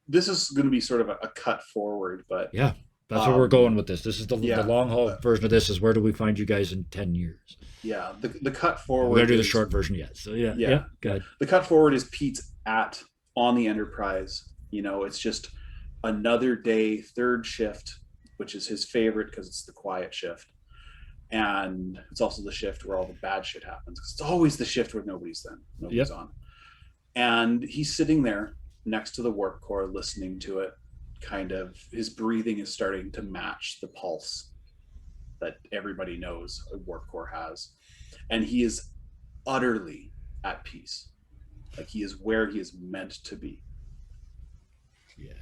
This is going to be sort of a cut forward, but Yeah, that's where we're going with this. This is the long haul version of this is where do we find you guys in 10 years? yeah, the cut We're forward. going to do the is- short version yet. So yeah, go ahead. The cut forward is Pete's on the Enterprise. You know, it's just another day, third shift, which is his favorite because it's the quiet shift. And it's also the shift where all the bad shit happens. It's always the shift where nobody's on. And he's sitting there next to the warp core, listening to it. Kind of, his breathing is starting to match the pulse that everybody knows a warp core has. And he is utterly at peace. Like he is where he is meant to be. Yeah.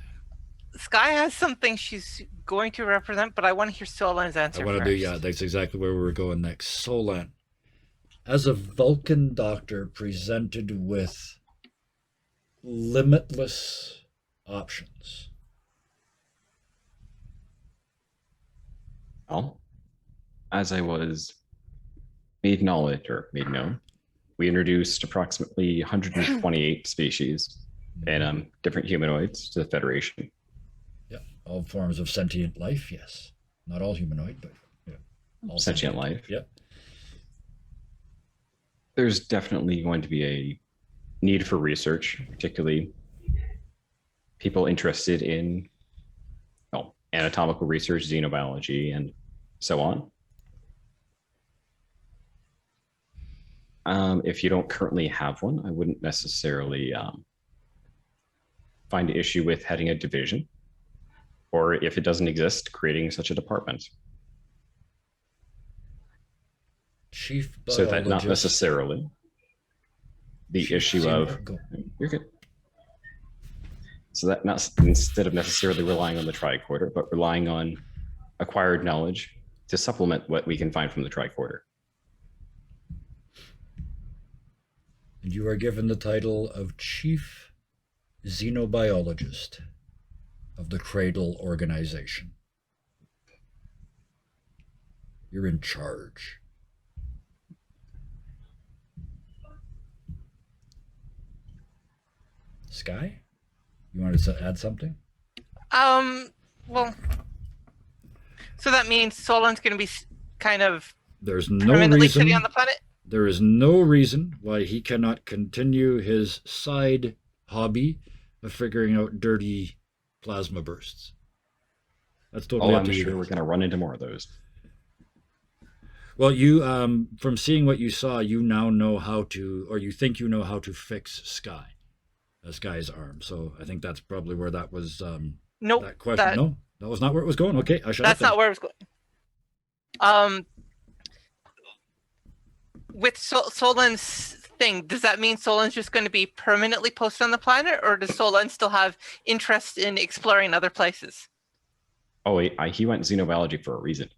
Sky has something she's going to represent, but I want to hear Solan's answer I want to first. do, yeah, that's exactly where we were going next. Solan, as a Vulcan doctor presented with limitless options. Well, as I was made known, we introduced approximately 128 species and different humanoids to the Federation. Yeah, all forms of sentient life, yes. Not all humanoid, but all Sentient life. Yep. There's definitely going to be a need for research, particularly people interested in anatomical research, xenobiology, and so on. If you don't currently have one, I wouldn't necessarily find an issue with heading a division, or if it doesn't exist, creating such a department. Chief So that not biologist. necessarily the Chief issue of go. you're good. So that not instead of necessarily relying on the tricorder, but relying on acquired knowledge to supplement what we can find from the tricorder. And you are given the title of Chief Xenobiologist of the Cradle organization. You're in charge. Sky? You wanted to add something? Well, so that means Solan's going to be kind of There's no permanently reason. sitting on the planet? There is no reason why he cannot continue his side hobby of figuring out dirty plasma bursts. That's totally Oh, up I'm to you sure guys. we're going to run into more of those. Well, you, from seeing what you saw, you now know how to, or you think you know how to fix Sky's arm. So I think that's probably where that was. Nope. That question. No, that was not where it was going. Okay, I shut up. That's not where I was going. With Solan's thing, does that mean Solan's just going to be permanently posted on the planet, or does Solan still have interest in exploring other places? Oh, he went xenobiology for a reason.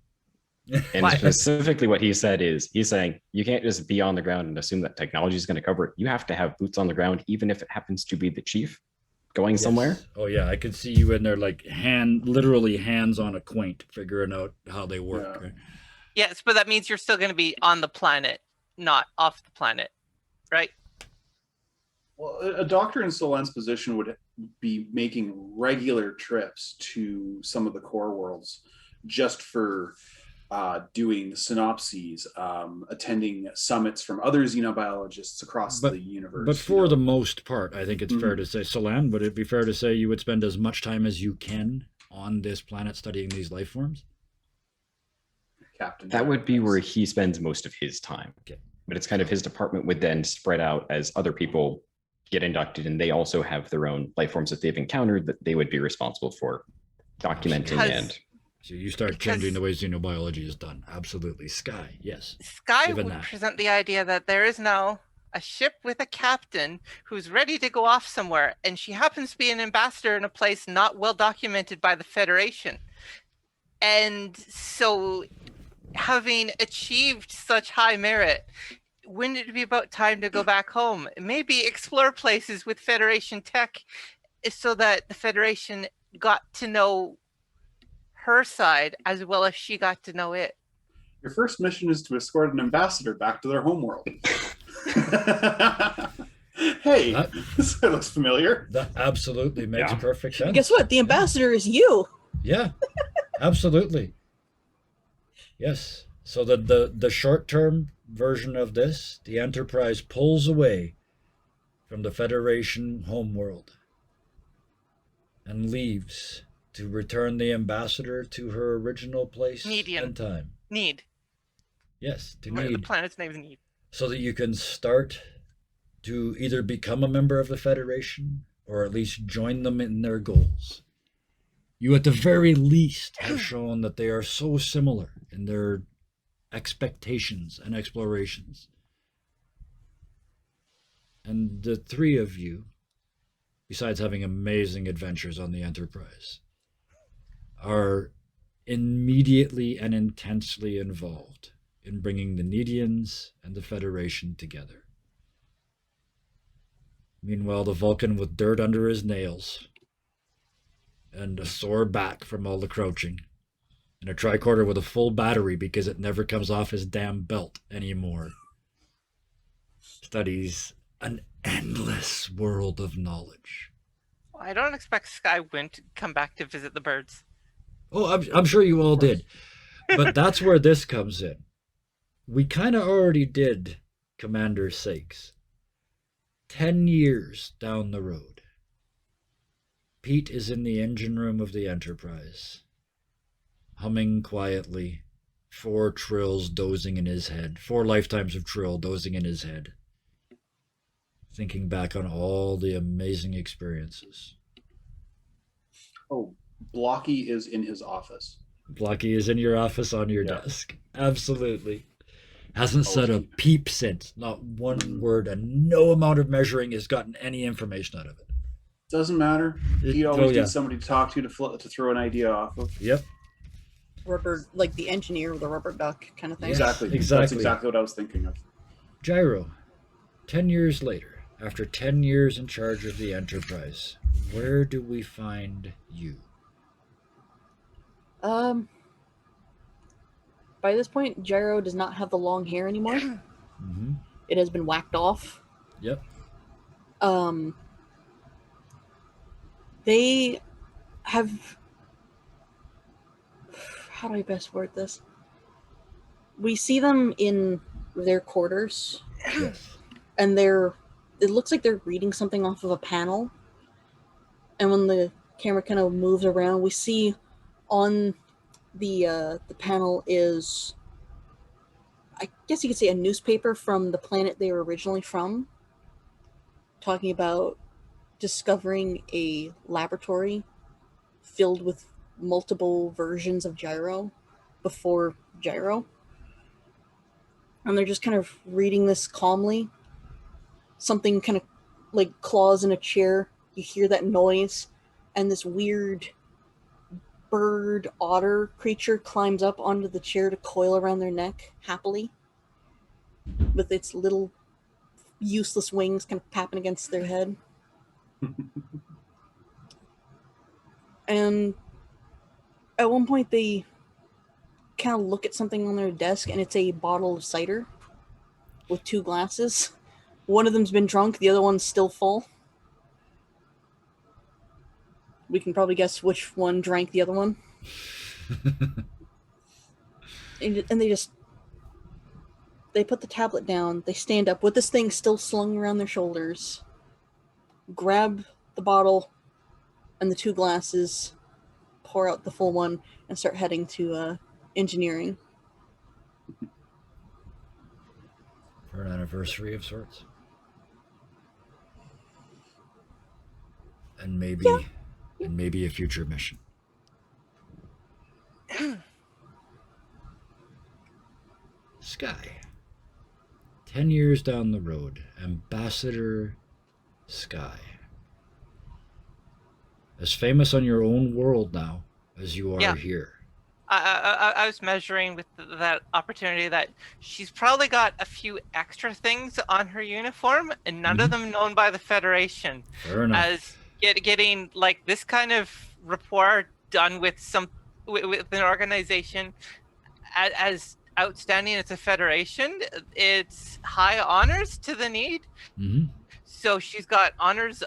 And Why? specifically what he said is, he's saying, you can't just be on the ground and assume that technology is going to cover it. You have to have boots on the ground, even if it happens to be the chief going somewhere. Oh yeah, I could see you in there, like literally hands on a quaint, figuring out how they work. Yeah. Right? Yes, but that means you're still going to be on the planet, not off the planet, right? Well, a doctor in Solan's position would be making regular trips to some of the core worlds just for doing synopses, attending summits from other xenobiologists across the universe. But for the most part, I think it's fair to say, Solan, would it be fair to say you would spend as much time as you can on this planet studying these life forms? Captain. That would be where he spends most of his time. Okay. But it's kind of his department would then spread out as other people get inducted, and they also have their own life forms that they've encountered that they would be responsible for documenting. Because- And So you start changing the way xenobiology is done. Absolutely. Sky, yes. Sky Given would that. present the idea that there is now a ship with a captain who's ready to go off somewhere, and she happens to be an ambassador in a place not well documented by the Federation. And so, having achieved such high merit, wouldn't it be about time to go back home? Maybe explore places with Federation tech so that the Federation got to know her side as well as she got to know it. Your first mission is to escort an ambassador back to their homeworld. Hey, That, this looks familiar. that absolutely makes Yeah. perfect sense. Guess what? The ambassador is you. Yeah, absolutely. Yes. So the short-term version of this, the Enterprise pulls away from the Federation homeworld and leaves to return the ambassador to her original place Median. and time. Need. Yes, to The Need, planet's name is Need. so that you can start to either become a member of the Federation or at least join them in their goals. You, at the very least, have shown that they are so similar in their expectations and explorations. And the three of you, besides having amazing adventures on the Enterprise, are immediately and intensely involved in bringing the Nedians and the Federation together. Meanwhile, the Vulcan with dirt under his nails and a sore back from all the crouching, and a tricorder with a full battery because it never comes off his damn belt anymore, studies an endless world of knowledge. Well, I don't expect Skywin to come back to visit the birds. Oh, I'm sure you all did. But that's where this comes in. We kind of already did Commander Sakes. 10 years down the road, Pete is in the engine room of the Enterprise, humming quietly, 4 trills dozing in his head, 4 lifetimes of trill dozing in his head, thinking back on all the amazing experiences. Oh, Blocky is in his office. Blocky is in your office on your Yeah. desk. Absolutely. Hasn't Oh, said a he- peep since. Not one word, and no amount of measuring has gotten any information out of it. Doesn't matter. He Oh, always yeah. needs somebody to talk to throw an idea off of. Yep. Rubber, like the engineer with a rubber duck kind of thing. Yes, Exactly. That's exactly. exactly what I was thinking of. Gyro, 10 years later, after 10 years in charge of the Enterprise, where do we find you? By this point, Gyro does not have the long hair anymore. Mm-hmm. It has been whacked off. Yep. They have. How do I best word this? We see them in their quarters, Yes. and it looks like they're reading something off of a panel. And when the camera kind of moves around, we see on the panel is, I guess you could say, a newspaper from the planet they were originally from, talking about discovering a laboratory filled with multiple versions of Gyro before Gyro. And they're just kind of reading this calmly. Something kind of like claws in a chair. You hear that noise, and this weird bird otter creature climbs up onto the chair to coil around their neck happily with its little useless wings kind of tapping against their head. And at one point they kind of look at something on their desk, and it's a bottle of cider with 2 glasses. One of them's been drunk, the other one's still full. We can probably guess which one drank the other one. And they put the tablet down, they stand up with this thing still slung around their shoulders, grab the bottle and the 2 glasses, pour out the full one, and start heading to engineering. For an anniversary of sorts. And maybe a future mission. Sky. 10 years down the road, Ambassador Sky. As famous on your own world now as you are Yeah. here. I was measuring with that opportunity that she's probably got a few extra things on her uniform, and none of them known by the Federation. Fair enough. As getting like this kind of rapport done with some with an organization as outstanding as a federation, it's high honors to the need. Hmm. So she's got honors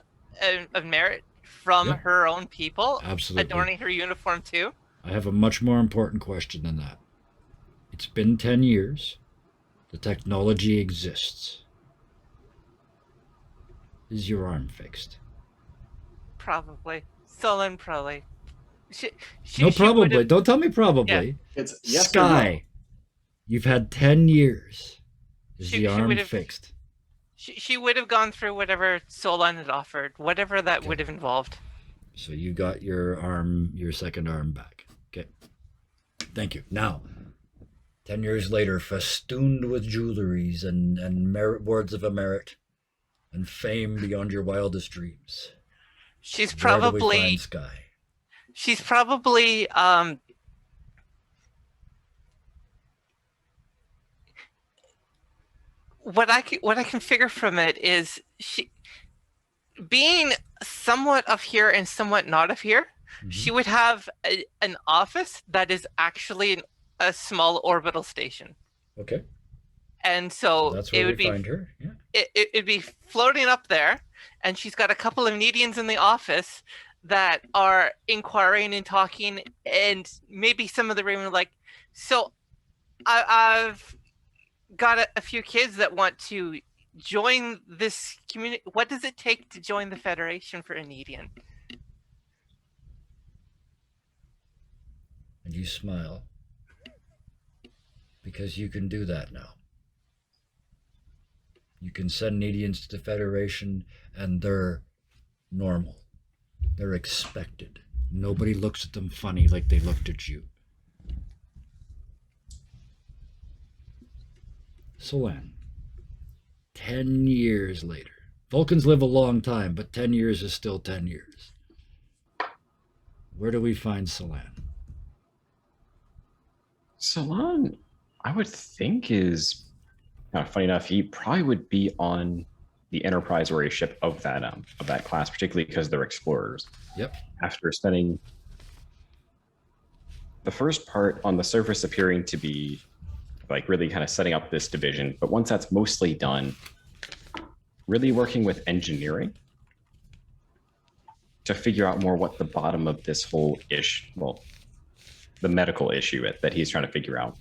of merit from Yep. her own people, Absolutely. adorning her uniform too. I have a much more important question than that. It's been 10 years. The technology exists. Is your arm fixed? Probably. Solon probably. She, No, she would probably. have, Don't tell me probably. It's yes or Sky, you've had 10 years. Is She- the she arm would've- fixed? she would have gone through whatever Solon had offered, whatever that Okay. would have involved. So you got your arm, your second arm back. Okay. Thank you. Now, 10 years later, festooned with jewelries and merit boards of a merit and fame beyond your wildest dreams. She's Where do we probably find Sky? she's probably what I can figure from it is she being somewhat of here and somewhat not of here. Mhm. She would have an office that is actually a small orbital station, Okay. and so That's it where would we be find her. Yeah. it'd be floating up there, and she's got a couple of Nedians in the office that are inquiring and talking, and maybe some of the women like, so I've got a few kids that want to join this community. What does it take to join the Federation for a Nedian? And you smile because you can do that now. You can send Nedians to the Federation and they're normal. They're expected. Nobody looks at them funny like they looked at you. Solan, 10 years later. Vulcans live a long time, but 10 years is still 10 years. Where do we find Solan? Salon, I would think is funny enough. He probably would be on the Enterprise or a ship of that class, particularly because they're explorers. Yep. After spending the first part on the surface appearing to be like really kind of setting up this division, but once that's mostly done, really working with engineering to figure out more what the bottom of this whole the medical issue that he's trying to figure out.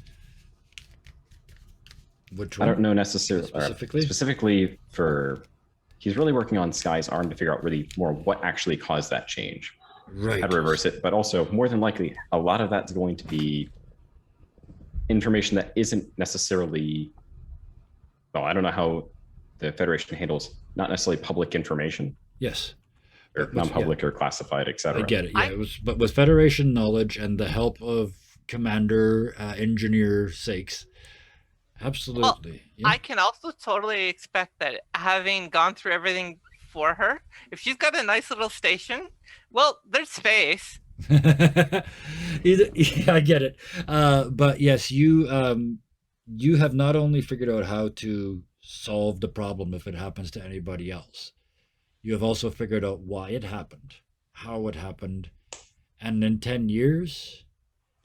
Which I one? don't know necessarily Specifically? for he's really working on Sky's arm to figure out really more what actually caused that change, Right. how to reverse it, but also more than likely a lot of that's going to be information that isn't necessarily, well, I don't know how the Federation handles not necessarily public information Yes. or But non-public or classified, etc. I get it. Yeah, it was, but with Federation knowledge and the help of Commander Engineer Sakes, absolutely. Yeah. I can also totally expect that, having gone through everything for her, if she's got a nice little station, well, there's space. Yeah, I get it. But yes, you have not only figured out how to solve the problem if it happens to anybody else, you have also figured out why it happened, how it happened, and in 10 years,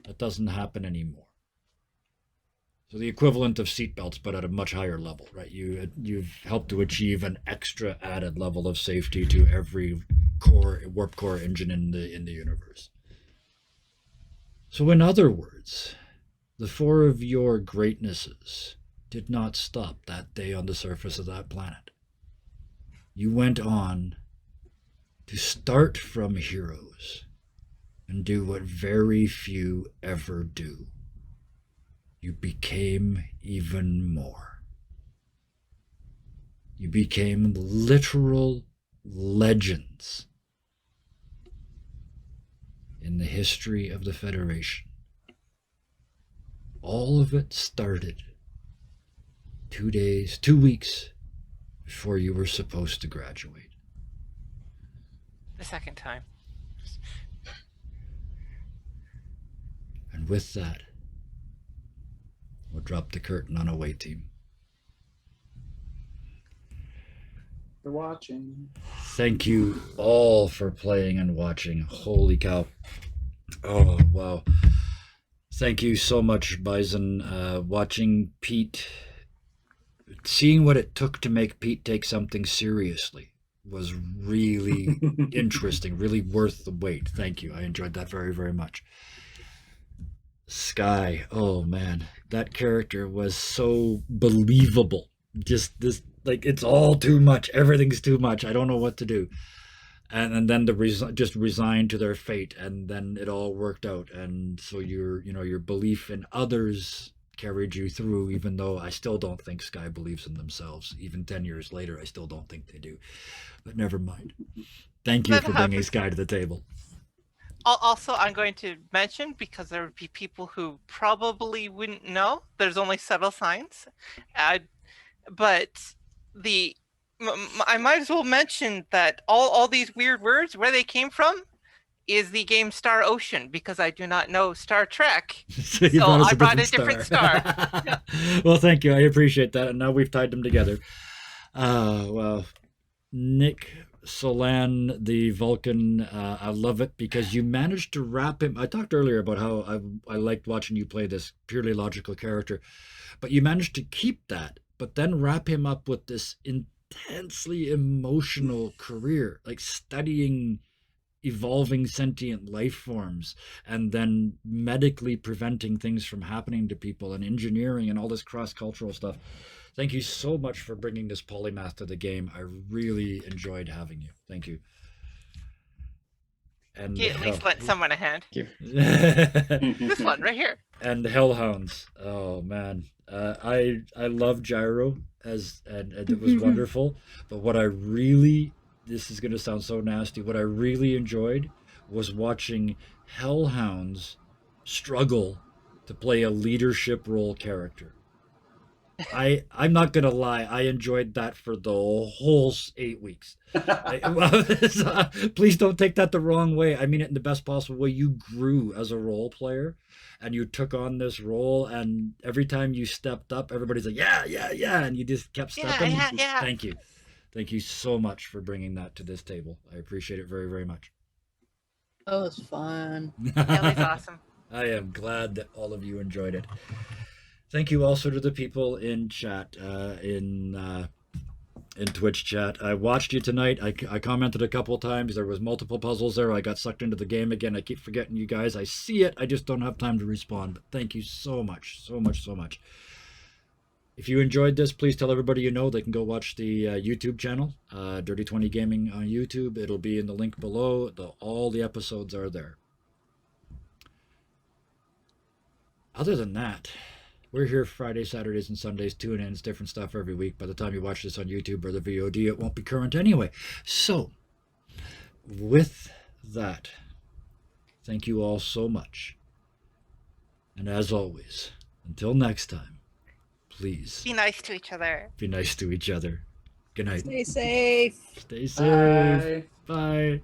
that doesn't happen anymore. So the equivalent of seatbelts, but at a much higher level, right? You've helped to achieve an extra added level of safety to every warp core engine in the universe. So in other words, the four of your greatnesses did not stop that day on the surface of that planet. You went on to start from heroes and do what very few ever do. You became even more. You became literal legends in the history of the Federation. All of it started 2 weeks before you were supposed to graduate. The second time. And with that, we'll drop the curtain on Away Team. For watching. Thank you all for playing and watching. Holy cow. Oh, wow. Thank you so much, Bison. Watching Pete, seeing what it took to make Pete take something seriously was really interesting, really worth the wait. Thank you. I enjoyed that very, very much. Sky, oh man, that character was so believable. Just this, like, it's all too much. Everything's too much. I don't know what to do. And then just resigned to their fate, and then it all worked out. And so your belief in others carried you through, even though I still don't think Sky believes in themselves. Even 10 years later, I still don't think they do. But never mind. Thank you That for bringing happens. Sky to the table. Also, I'm going to mention, because there would be people who probably wouldn't know, there's only subtle signs. But I might as well mention that all these weird words, where they came from, is the game Star Ocean, because I do not know Star Trek. So So I brought a different star. Well, thank you. I appreciate that. And now we've tied them together. Well, Nick Solan, the Vulcan, I love it because you managed to wrap him. I talked earlier about how I liked watching you play this purely logical character, but you managed to keep that, but then wrap him up with this intensely emotional career, like studying evolving sentient life forms and then medically preventing things from happening to people and engineering and all this cross-cultural stuff. Thank you so much for bringing this polymath to the game. I really enjoyed having you. Thank you. And He at least lent someone a hand. Thank you. This one right here. And Hellhounds. Oh man, I love Gyro and it was wonderful. But what I really, this is going to sound so nasty, what I really enjoyed was watching Hellhounds struggle to play a leadership role character. I'm not gonna lie, I enjoyed that for the whole 8 weeks. Please don't take that the wrong way. I mean it in the best possible way. You grew as a role player, and you took on this role, and every time you stepped up, everybody's like, yeah, yeah, yeah, and you just kept stepping. Yeah. Thank you so much for bringing that to this table. I appreciate it very, very much. That was fun. Kelly's awesome. I am glad that all of you enjoyed it. Thank you also to the people in chat, in Twitch chat. I watched you tonight. I commented a couple of times. There was multiple puzzles there. I got sucked into the game again. I keep forgetting you guys. I see it. I just don't have time to respond. But thank you so much, so much, so much. If you enjoyed this, please tell everybody you know. They can go watch the YouTube channel, Dirty 20 Gaming on YouTube. It'll be in the link below. All the episodes are there. Other than that, we're here Fridays, Saturdays, and Sundays, tune-ins, different stuff every week. By the time you watch this on YouTube or the VOD, it won't be current anyway. So, with that, thank you all so much. And as always, until next time, please Be nice to each other. be nice to each other. Good night. Stay safe. Stay safe. Bye. Bye.